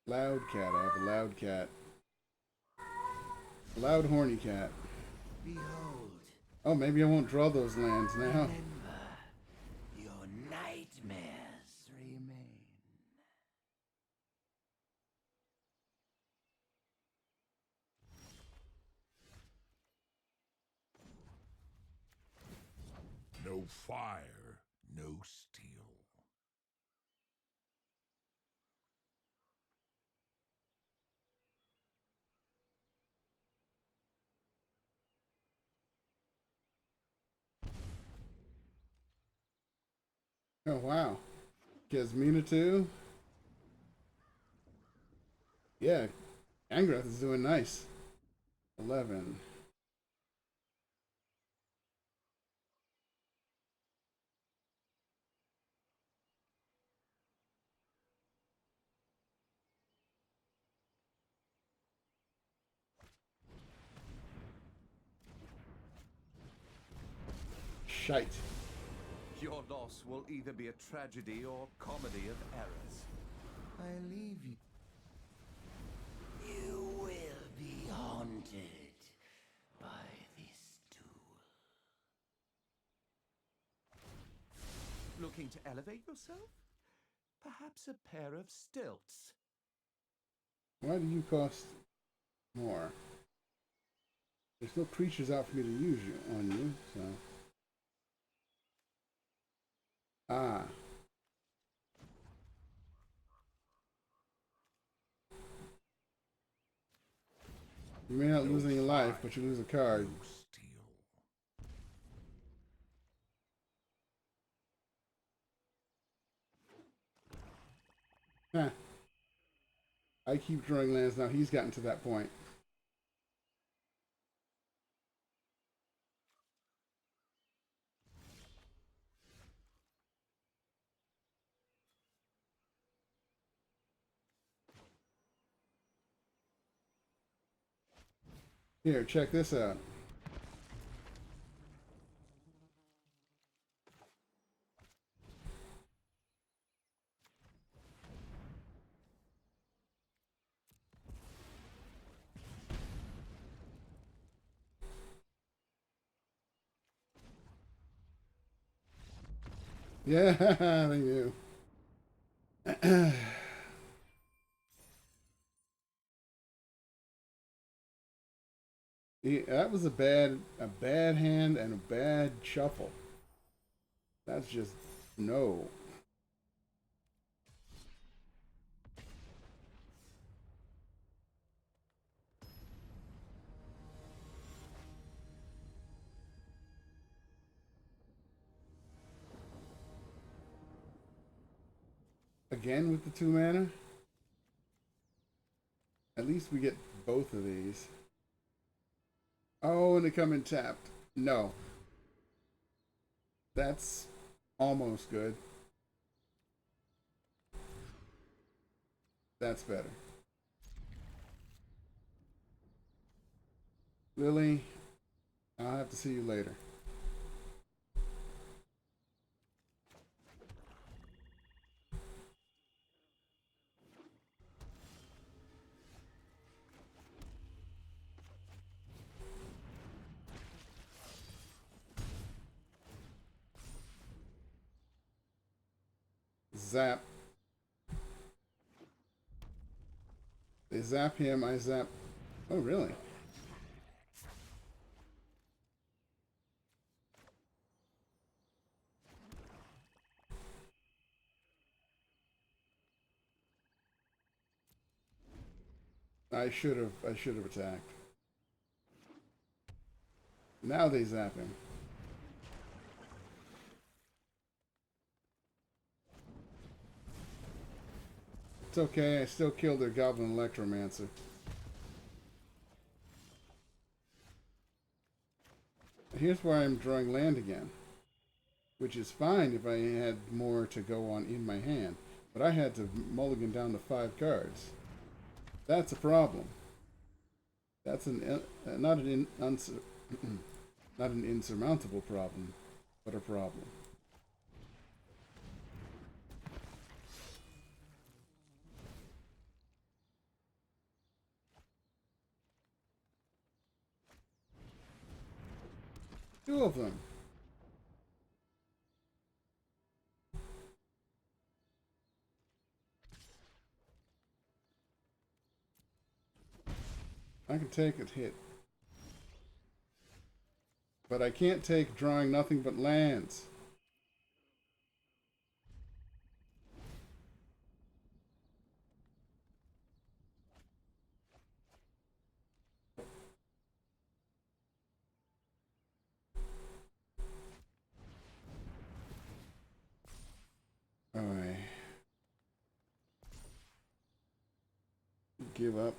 Loud cat. I have a loud cat. A loud horny cat. Behold, Oh, maybe I won't draw those lands now. remember, your nightmares remain. No fire, no steel. Oh, wow. Kesmina too? Yeah, Angrath is doing nice. 11. Shite. Your loss will either be a tragedy or comedy of errors. I leave you. You will be haunted by this duel. Looking to elevate yourself? Perhaps a pair of stilts. Why do you cost more? There's no creatures out for me to use on you, so. Ah. You may not lose any life, but you lose a card. No steel. Huh. I keep drawing lands now. He's gotten to that point. Here, check this out. Yeah, thank you. Yeah, that was a bad hand and a bad shuffle. That's just no. Again with the 2 mana? At least we get both of these. Oh, and they come in tapped. No. That's almost good. That's better. Lily, I'll have to see you later. Zap. They zap him, I zap. Oh, really? I should have attacked. Now they zap him. It's okay, I still killed their Goblin Electromancer. Here's where I'm drawing land again. Which is fine if I had more to go on in my hand. But I had to mulligan down to 5 cards. That's a problem. That's not an insurmountable problem, but a problem. Two of them. I can take a hit. But I can't take drawing nothing but lands. Alright. Give up.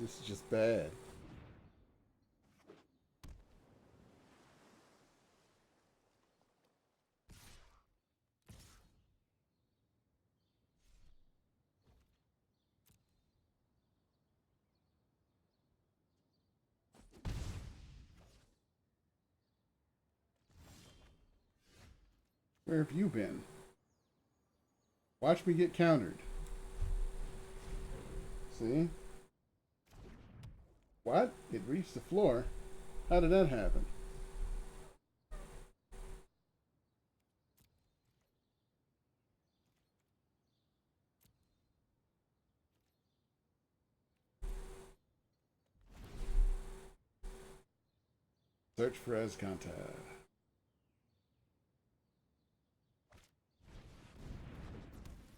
This is just bad. Where have you been? Watch me get countered. See? What? It reached the floor? How did that happen? Search for Esconta.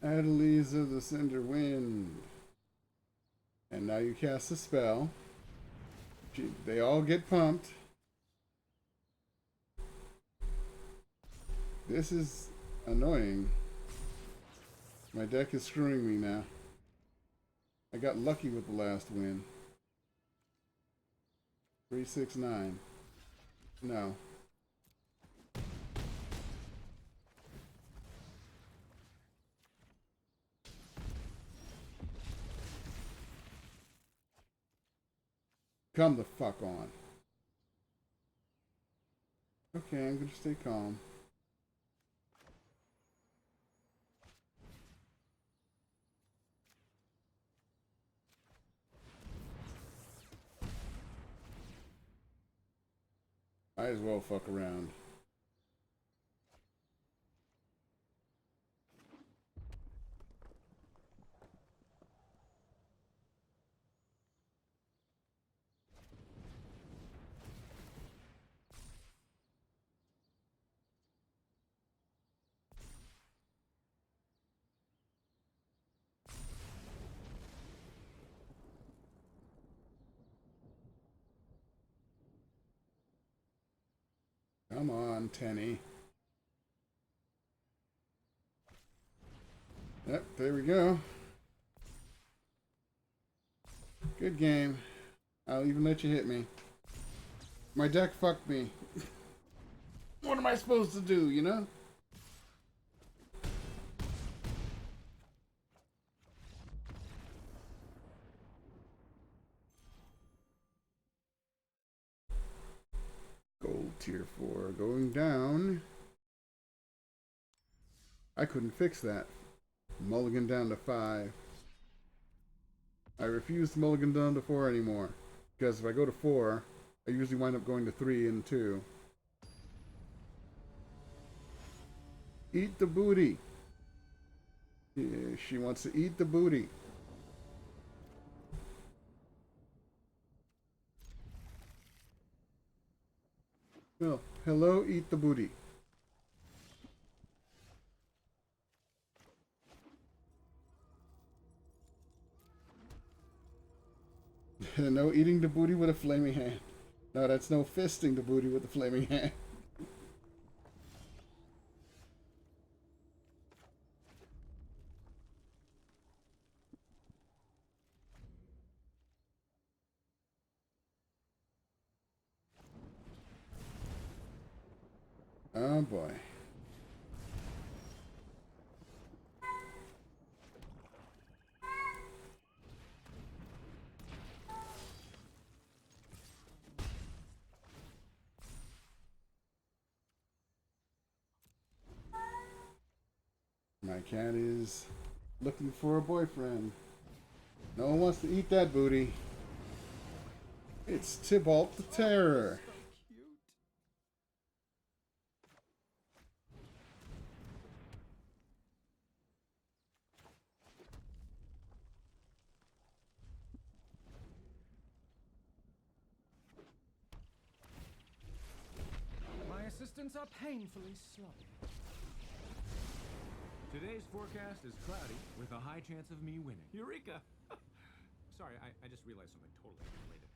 Adelies of the Cinder Wind. And now you cast a spell. They all get pumped. This is annoying. My deck is screwing me now. I got lucky with the last win. 369. No. Come the fuck on. Okay, I'm gonna stay calm. Might as well fuck around. Come on, Tenny. Yep, there we go. Good game. I'll even let you hit me. My deck fucked me. What am I supposed to do, you know? Gold tier 4 going down. I couldn't fix that. Mulligan down to 5. I refuse to mulligan down to 4 anymore. Because if I go to 4, I usually wind up going to 3 and 2. Eat the booty. Yeah, she wants to eat the booty. Well, hello, eat the booty. no eating the booty with a flaming hand. No, that's no fisting the booty with a flaming hand. Oh boy. My cat is looking for a boyfriend. No one wants to eat that booty. It's Tybalt the Terror. My assistants are painfully sloppy. Today's forecast is cloudy, with a high chance of me winning. Eureka! Sorry, I just realized something totally unrelated.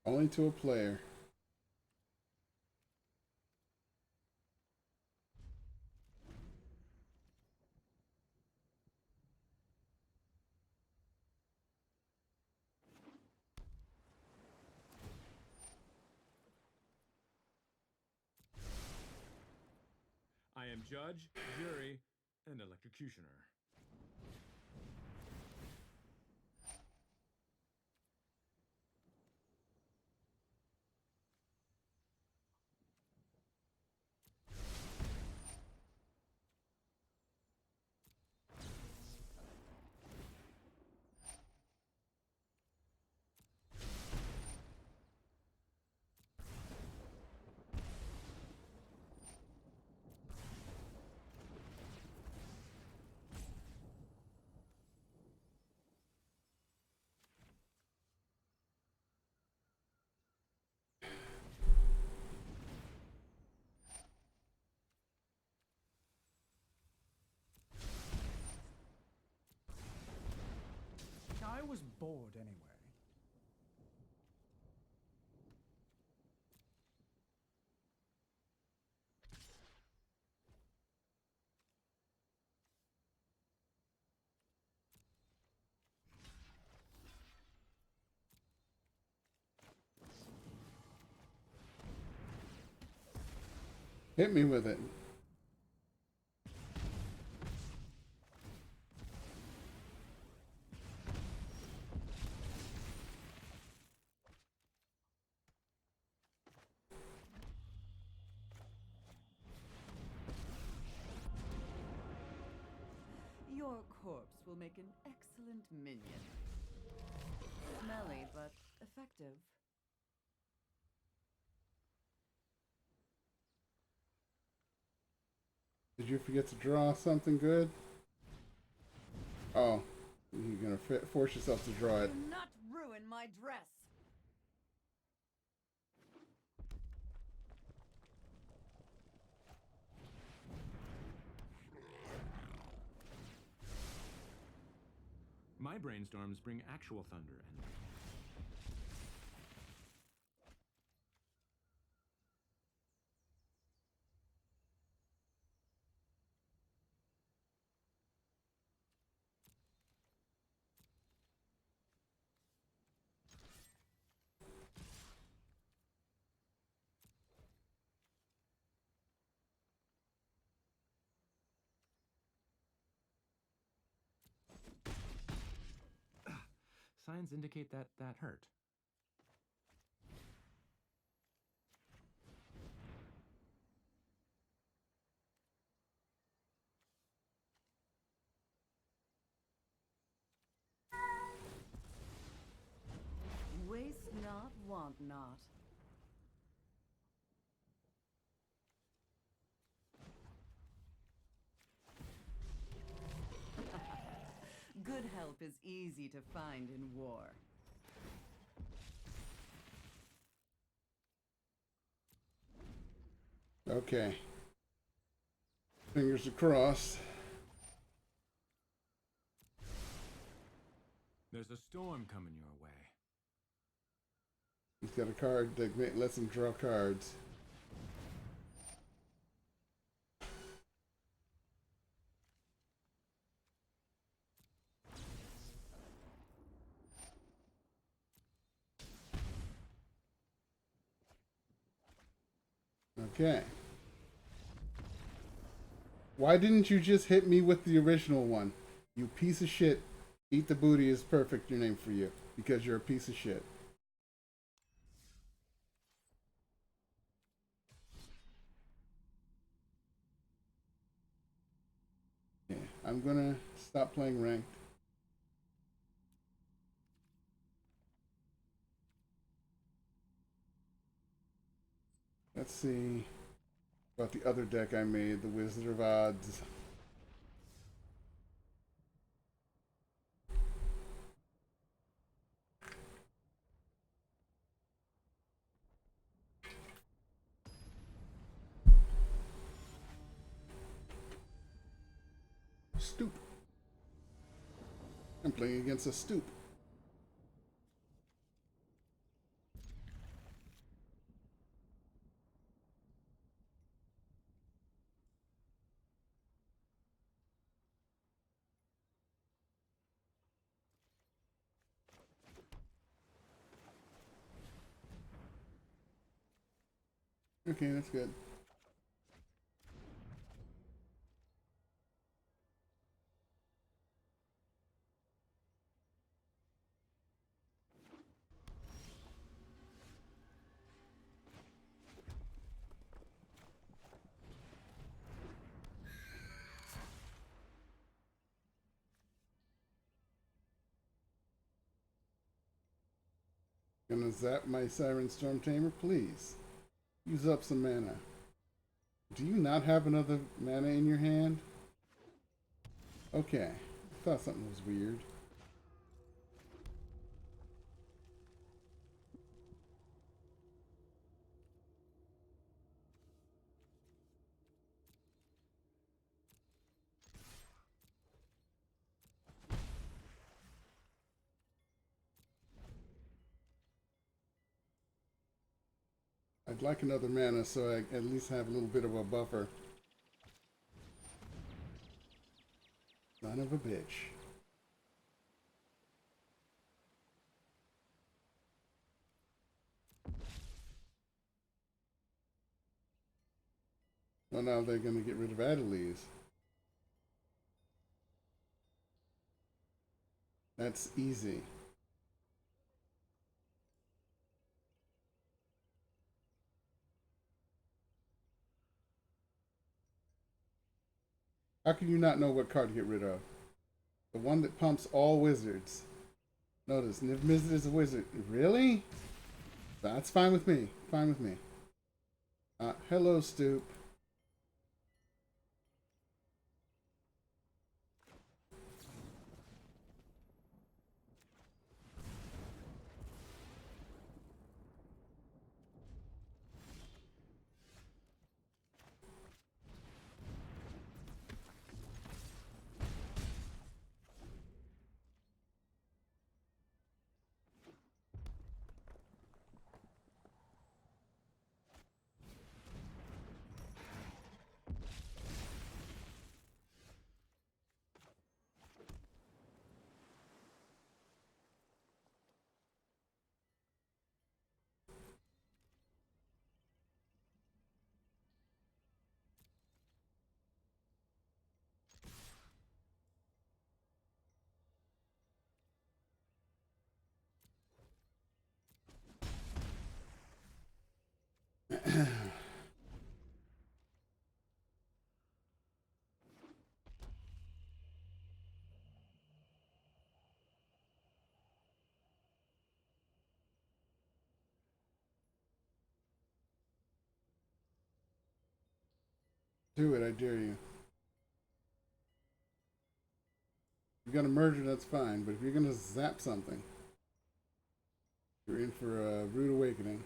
Only to a player. I am judge, jury, and electrocutioner. I was bored anyway. Hit me with it. Your corpse will make an excellent minion. Smelly, but effective. Did you forget to draw something good? Oh, you're gonna force yourself to draw it. Do not ruin my dress. My brainstorms bring actual thunder and... Signs indicate that hurt. Waste not, want not. Good help is easy to find in war. Okay. Fingers crossed. There's a storm coming your way. He's got a card that lets him draw cards. Okay. Why didn't you just hit me with the original one? You piece of shit. Eat the booty is perfect your name for you. Because you're a piece of shit. Yeah, I'm gonna stop playing ranked. Let's see about the other deck I made, the Wizard of Odds. Stoop. I'm playing against a stoop. Okay, that's good. Gonna zap my Siren Storm Tamer, please. Use up some mana. Do you not have another mana in your hand? Okay. I thought something was weird. I'd like another mana so I at least have a little bit of a buffer. Son of a bitch. Well, now they're going to get rid of Adelise. That's easy. How can you not know what card to get rid of? The one that pumps all wizards. Notice, Niv-Mizzet is a wizard. Really? That's fine with me. Fine with me. Hello, Stoop. Do it, I dare you. If you're gonna murder, that's fine. But if you're gonna zap something, you're in for a rude awakening.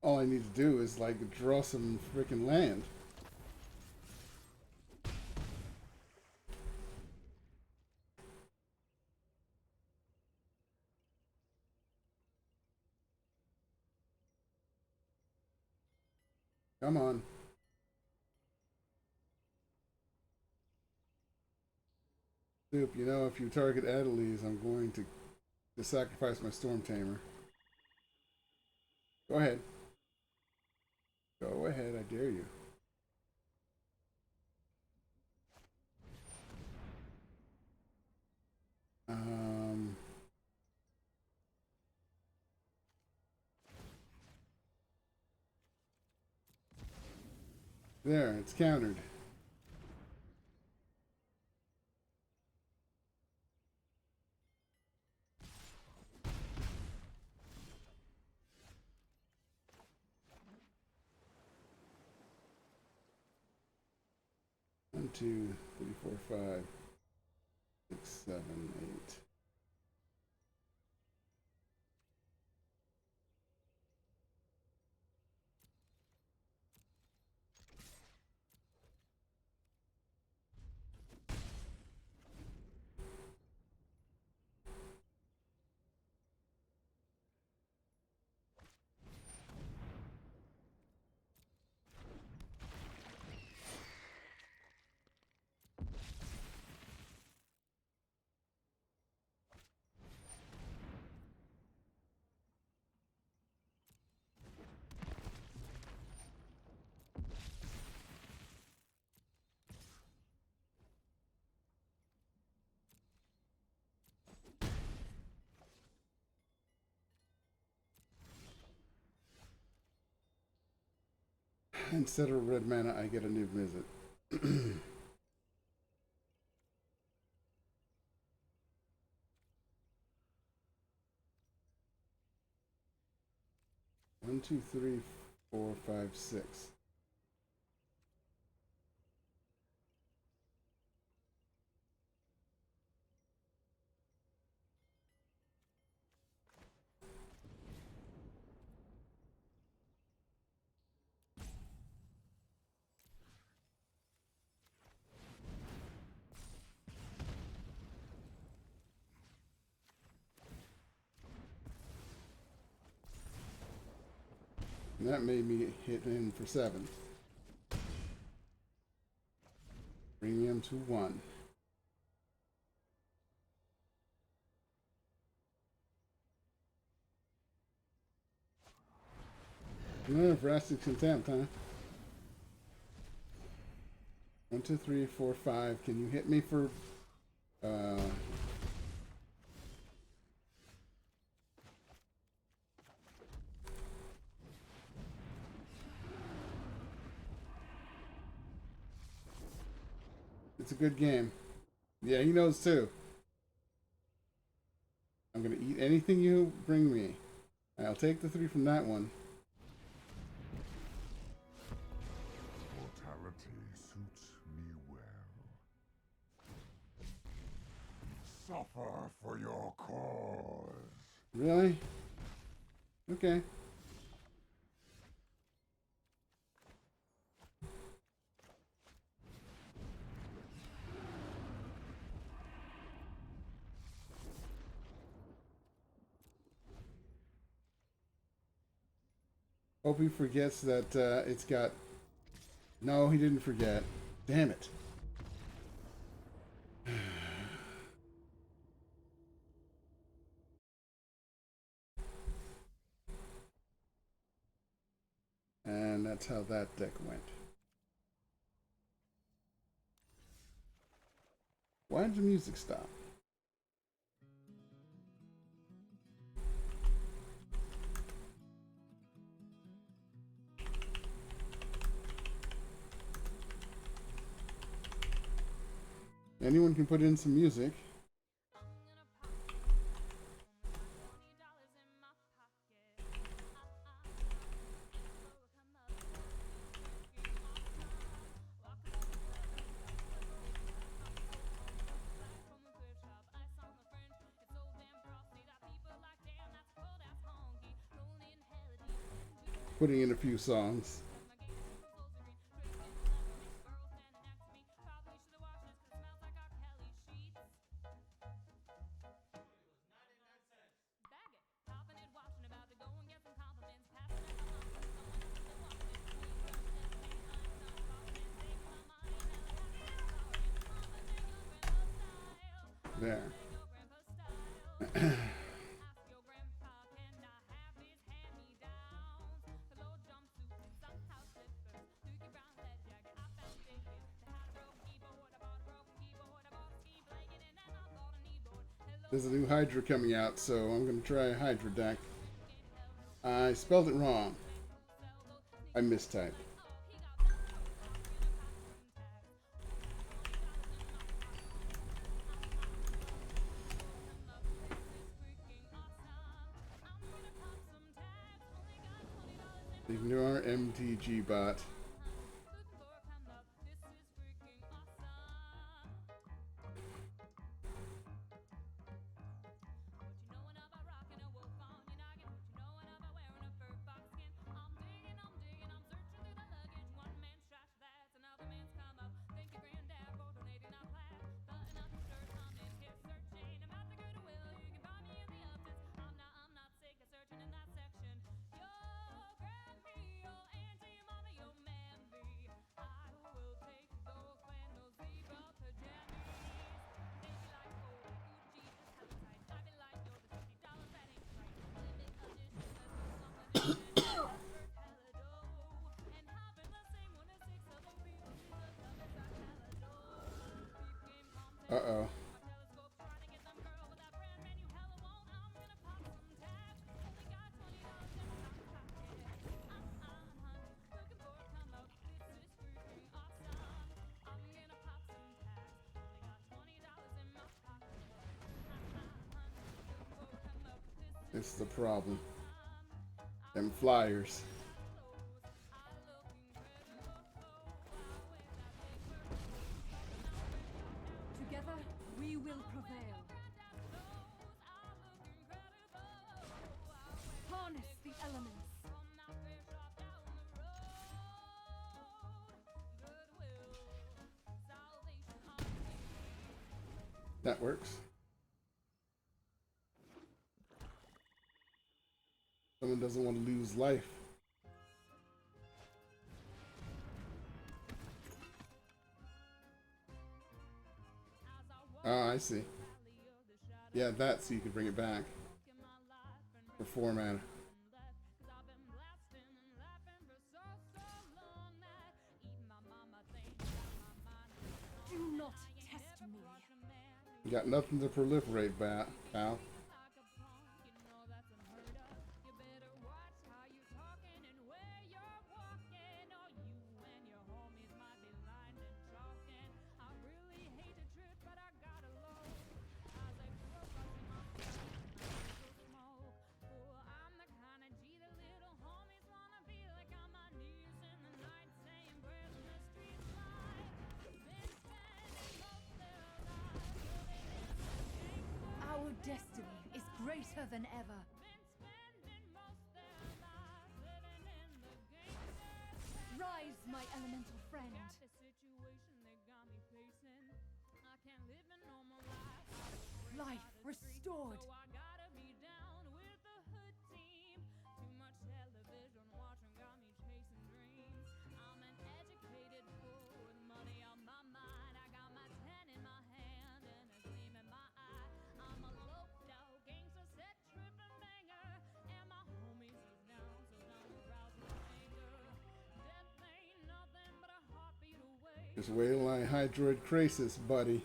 All I need to do is like draw some freaking land. Come on. Soup, you know, if you target Adelise, I'm going to sacrifice my Storm Tamer. Go ahead. Go ahead, I dare you. There, it's countered. One, two, three, four, five, 6, 7, 8. Instead of red mana, I get a new visit. 1, 2, 3, 4, 5, 6. And that made me hit in for 7. Premium to 1. Drastic Contempt, huh? 1, 2, 3, 4, 5. Can you hit me for It's a good game. Yeah, he knows too. I'm gonna eat anything you bring me. I'll take the 3 from that one. Mortality suits me well. Suffer for your cause. Really? Okay. Hope he forgets that it's got... No, he didn't forget. Damn it. And that's how that deck went. Why did the music stop? Anyone can put in some music. Putting in a few songs. There. There's a new Hydra coming out, so I'm going to try a Hydra deck. I spelled it wrong. I mistyped. Ignore MtG bot. Uh-oh. This is the problem. Them flyers. Together, we will prevail. Harness the elements. That works. Someone doesn't want to lose life. Oh, I see. Yeah, that so you can bring it back. For 4 mana. Do not test me. You got nothing to proliferate, pal. Our destiny is greater than ever. Rise, my elemental friend. Life restored. Just wait till I Hydroid Crisis, buddy.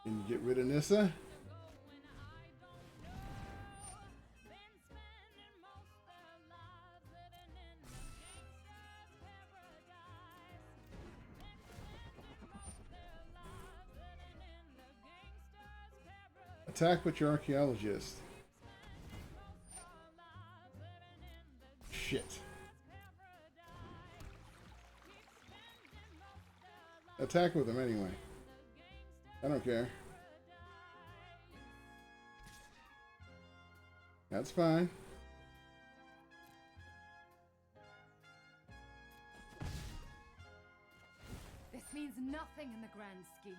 Can you get rid of Nissa? Attack with your archaeologist. Shit. Attack with him anyway. I don't care. That's fine. This means nothing in the grand scheme.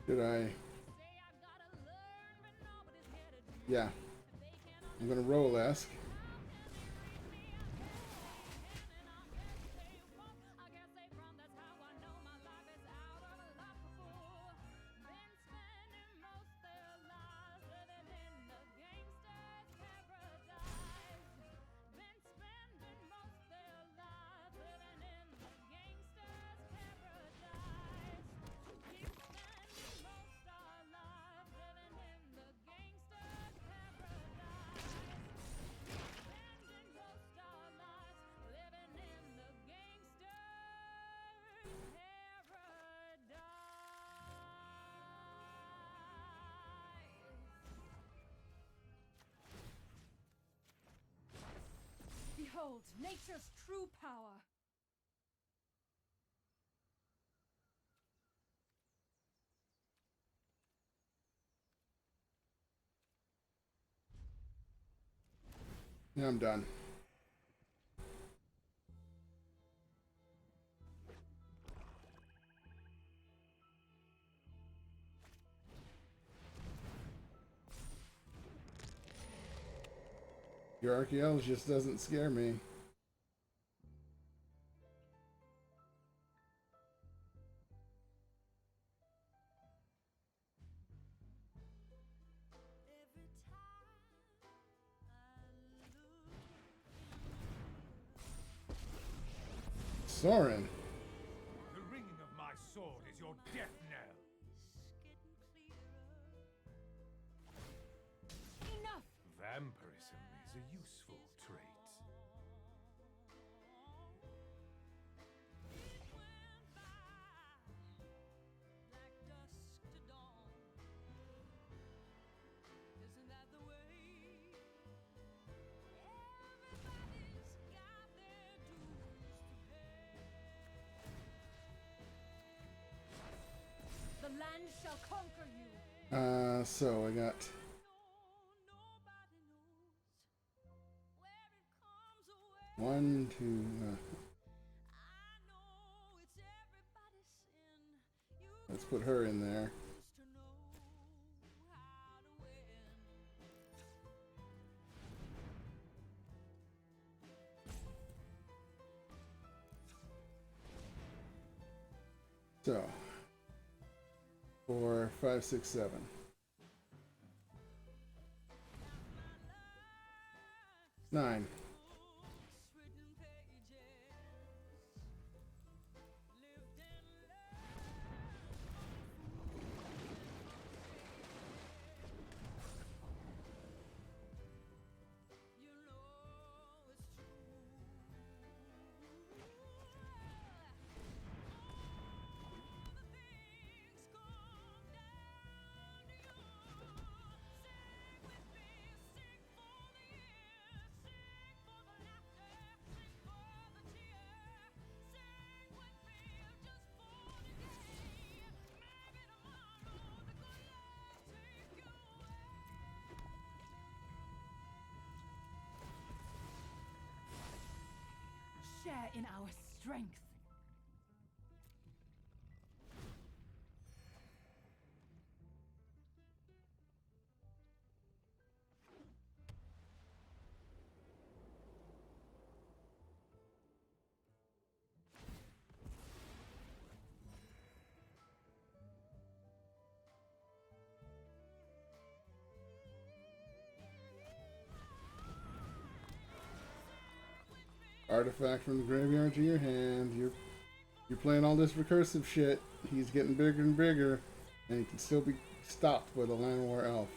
Did I? Yeah. I'm gonna roll ask. Behold, nature's true power. Yeah, I'm done. Your archaeologist doesn't scare me. Soren. The ringing of my sword is your death knell. Enough! Vampirism is a useful trait. The land shall conquer you. So I got one, two. Let's put her in there. So 4, 5, 6, 7. 9. Share in our strength. Artifact from the graveyard to your hand. You're playing all this recursive shit. He's getting bigger and bigger, and he can still be stopped by the Llanowar Elf.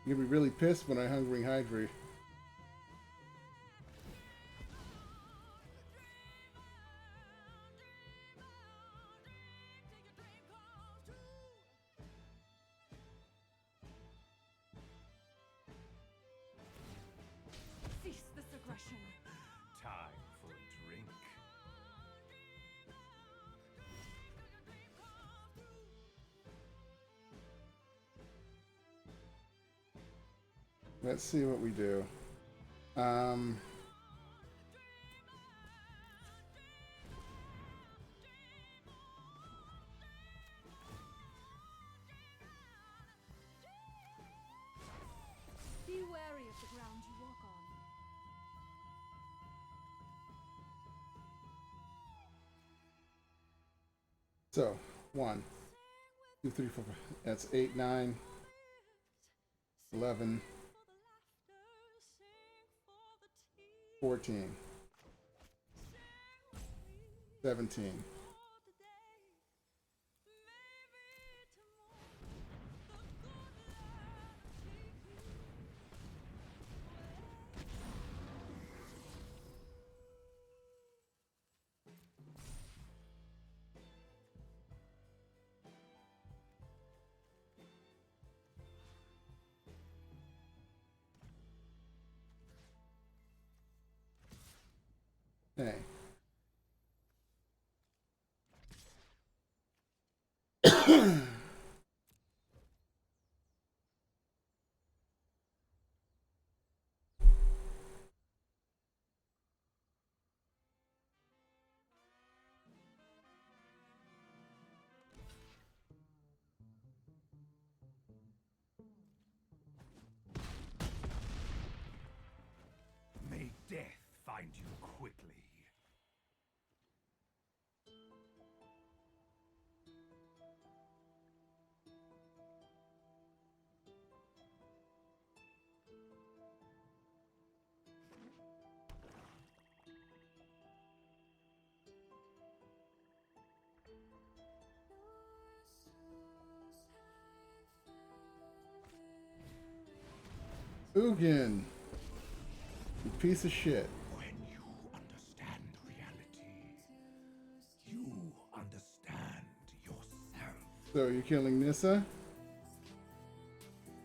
You're gonna be really pissed when I Hungering Hydra. Cease this aggression. Time for a drink. Let's see what we do. Be wary of the ground you walk on. So, 1, 2, 3, 4, 5. That's 8, 9, 11, 14, 17. Hey. May death find you quickly. Ugin! You piece of shit. When you understand reality, you understand yourself. So, you're killing Nissa?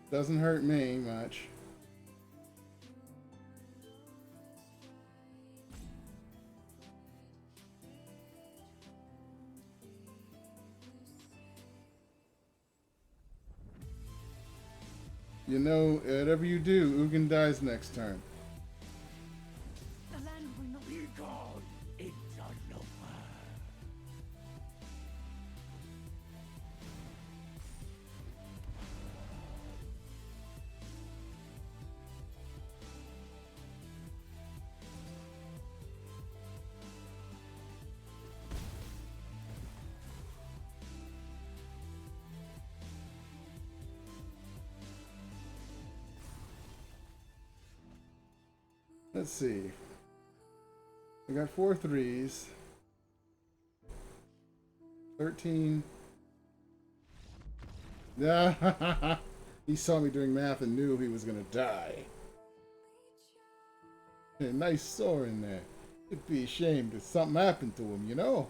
Doesn't hurt me much. You know, whatever you do, Ugin dies next turn. The land will not Be gone into nowhere. Let's see. I got 4 3s. 13. Yeah, he saw me doing math and knew he was gonna die. Hey, nice sore in there. It'd be a shame if something happened to him, you know?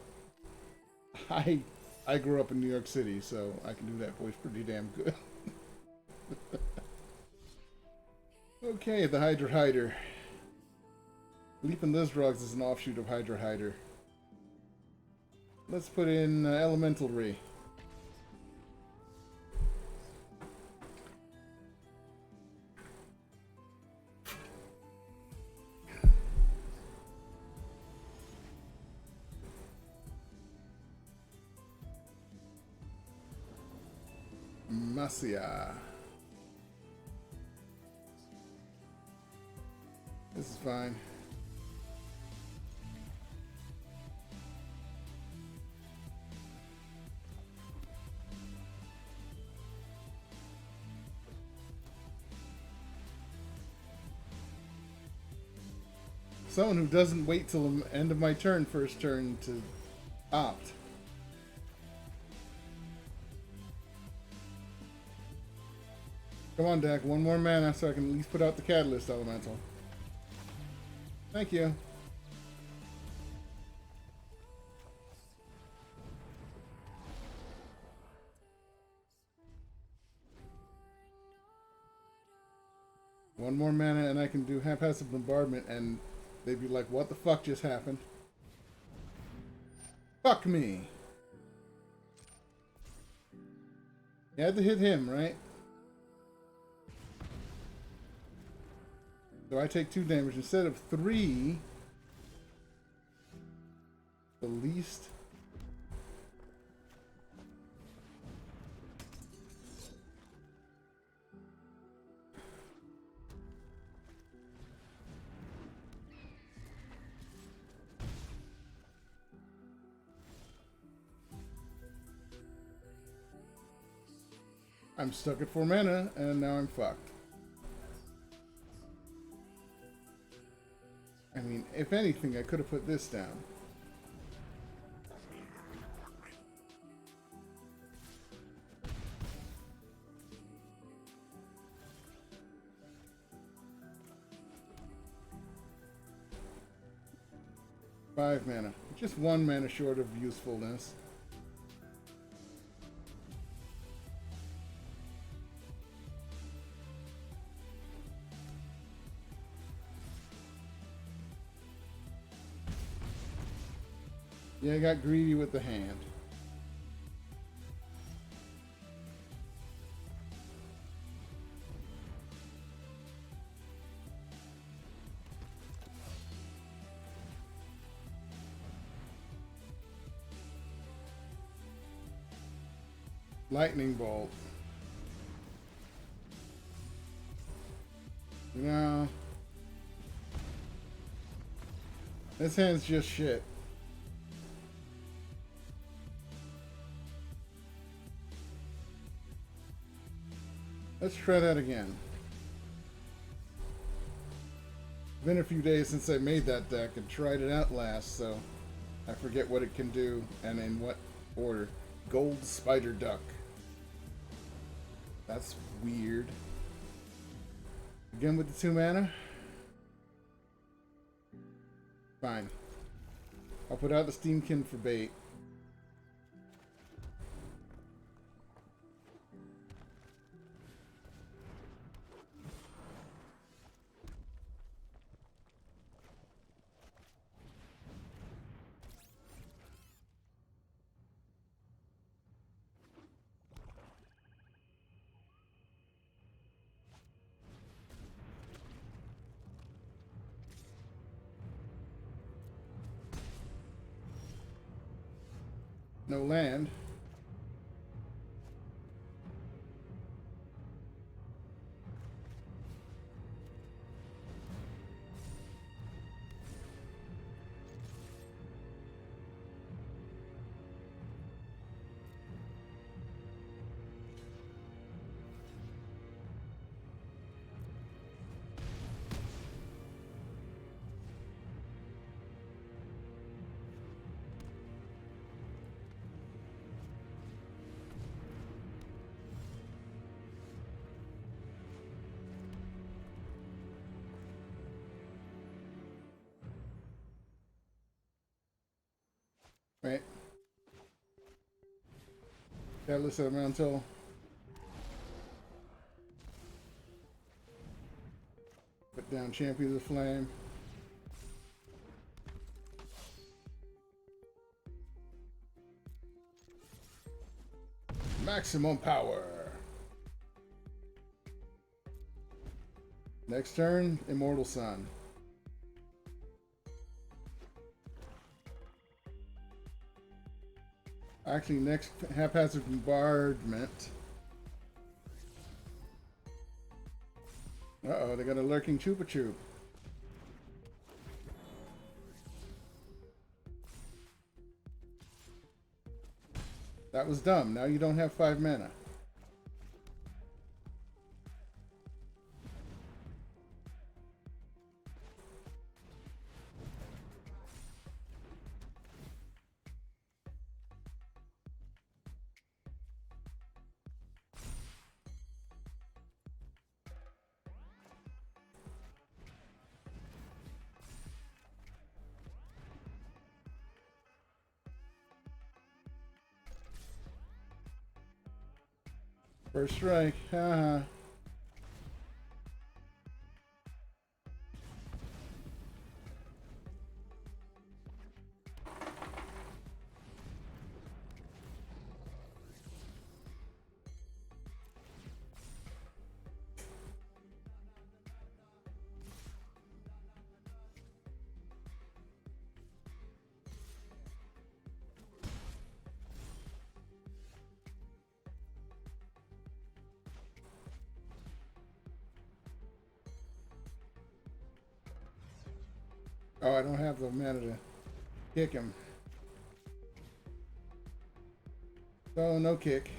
I grew up in New York City, so I can do that voice pretty damn good. Okay, the Hydra Hider. Leaping Lizrogs is an offshoot of Hydra Hider. Let's put in Elemental Ray. Masia. This is fine. someone who doesn't wait till the end of my turn, first turn, to opt. Come on, deck. One more mana so I can at least put out the Catalyst Elemental. Thank you. One more mana and I can do haphazard bombardment and they'd be like, what the fuck just happened? Fuck me. You had to hit him, right? So I take 2 damage instead of 3. The least. I'm stuck at 4 mana, and now I'm fucked. I mean, if anything, I could have put this down. Five mana. Just 1 mana short of usefulness. Yeah, I got greedy with the hand. Lightning bolt. No. This hand's just shit. Let's try that again. Been a few days since I made that deck and tried it out last, so I forget what it can do and in what order. Gold Spider Duck. That's weird. Again with the 2 mana? Fine. I'll put out the Steamkin for bait. No land. Right. Catalyst Elemental. Put down Champion of the Flame. Maximum power. Next turn, Immortal Sun. Actually, next haphazard bombardment. Uh-oh, they got a lurking Chupa Chup. That was dumb. Now you don't have 5 mana. First strike. Haha. Oh, I don't have the mana to kick him. So, no kick.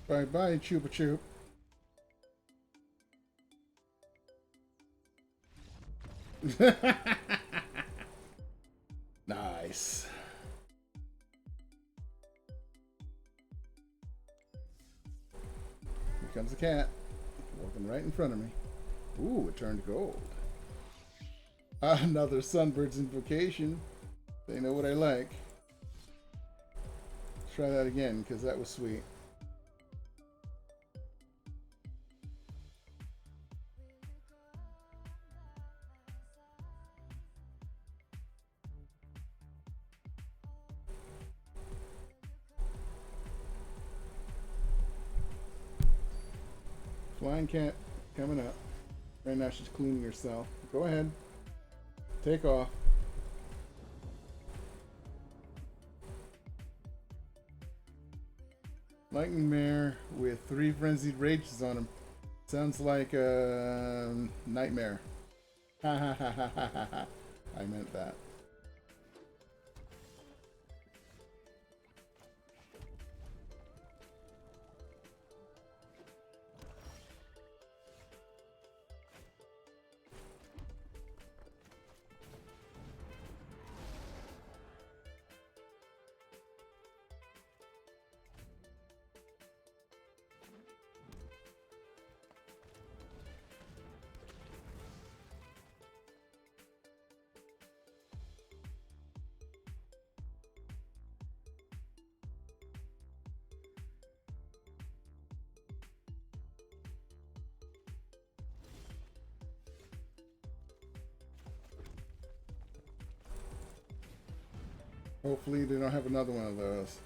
Bye bye, Chupa Chup. Nice. Here comes the cat. Walking right in front of me. Ooh, it turned gold. Another Sunbird's Invocation. They know what I like. Let's try that again, because that was sweet. Flying cat coming up. Right now she's cleaning herself. Go ahead. Take off. Lightning Mare with 3 frenzied rages on him. Sounds like a nightmare. Ha ha ha ha ha ha ha. I meant that. Hopefully they don't have another one of those.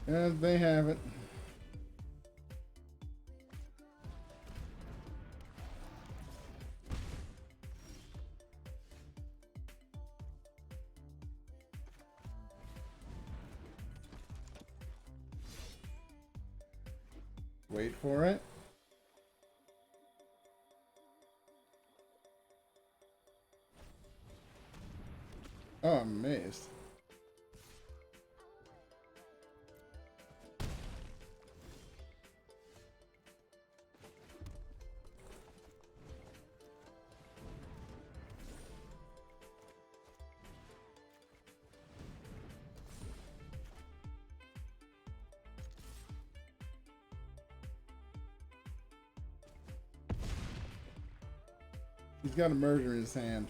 And they have it. Wait for it. Oh, I'm amazed. He's got a murder in his hand.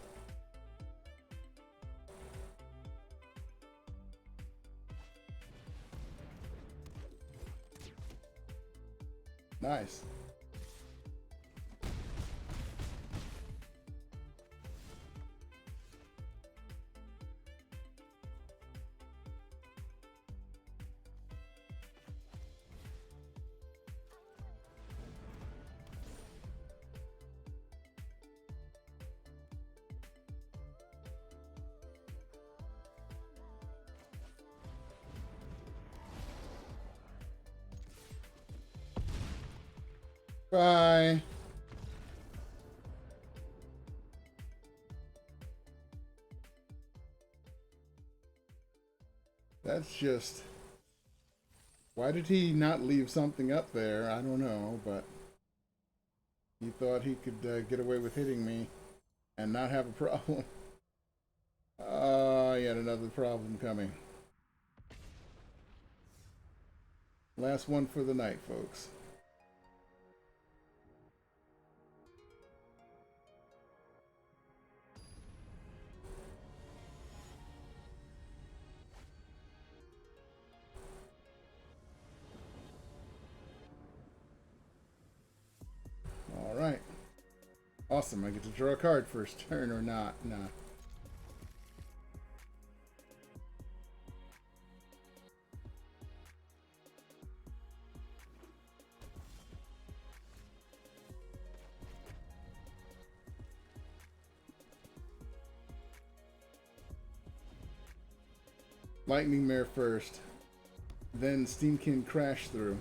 Nice. Bye. That's just... Why did he not leave something up there? I don't know, but... He thought he could get away with hitting me and not have a problem. Yet another problem coming. Last one for the night, folks. Alright. Awesome, I get to draw a card first turn or not. Nah. Lightning Mare first, then Steamkin Crash through.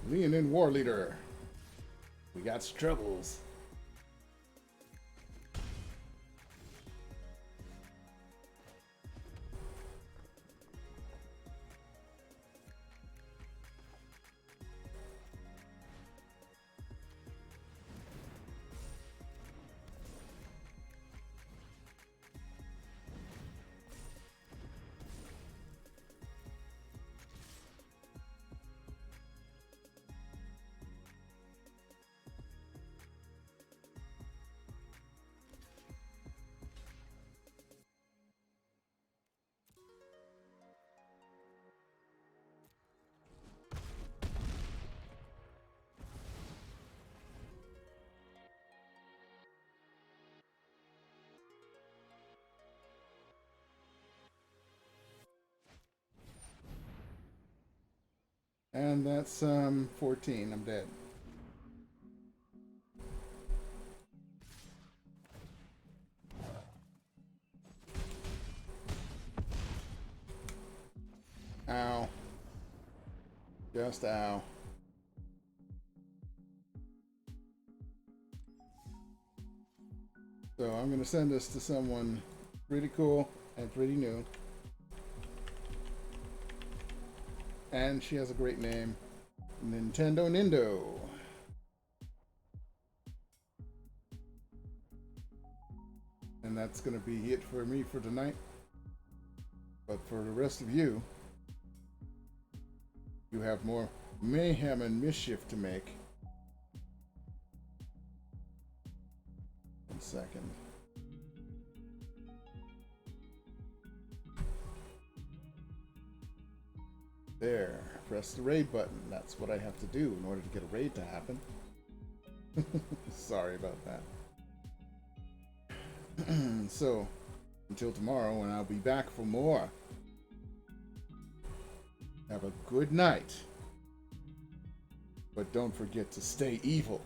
Leonin War Leader. We got troubles. And that's 14. I'm dead. Ow. Just ow. So I'm going to send this to someone pretty cool and pretty new. And she has a great name. Nintendo Nindo. And And that's going to be it for me for tonight. But for the rest of you, you have more mayhem and mischief to make. 1 second. There. Press the raid button. That's what I have to do in order to get a raid to happen. Sorry about that. So, until tomorrow, and I'll be back for more. Have a good night. But don't forget to stay evil.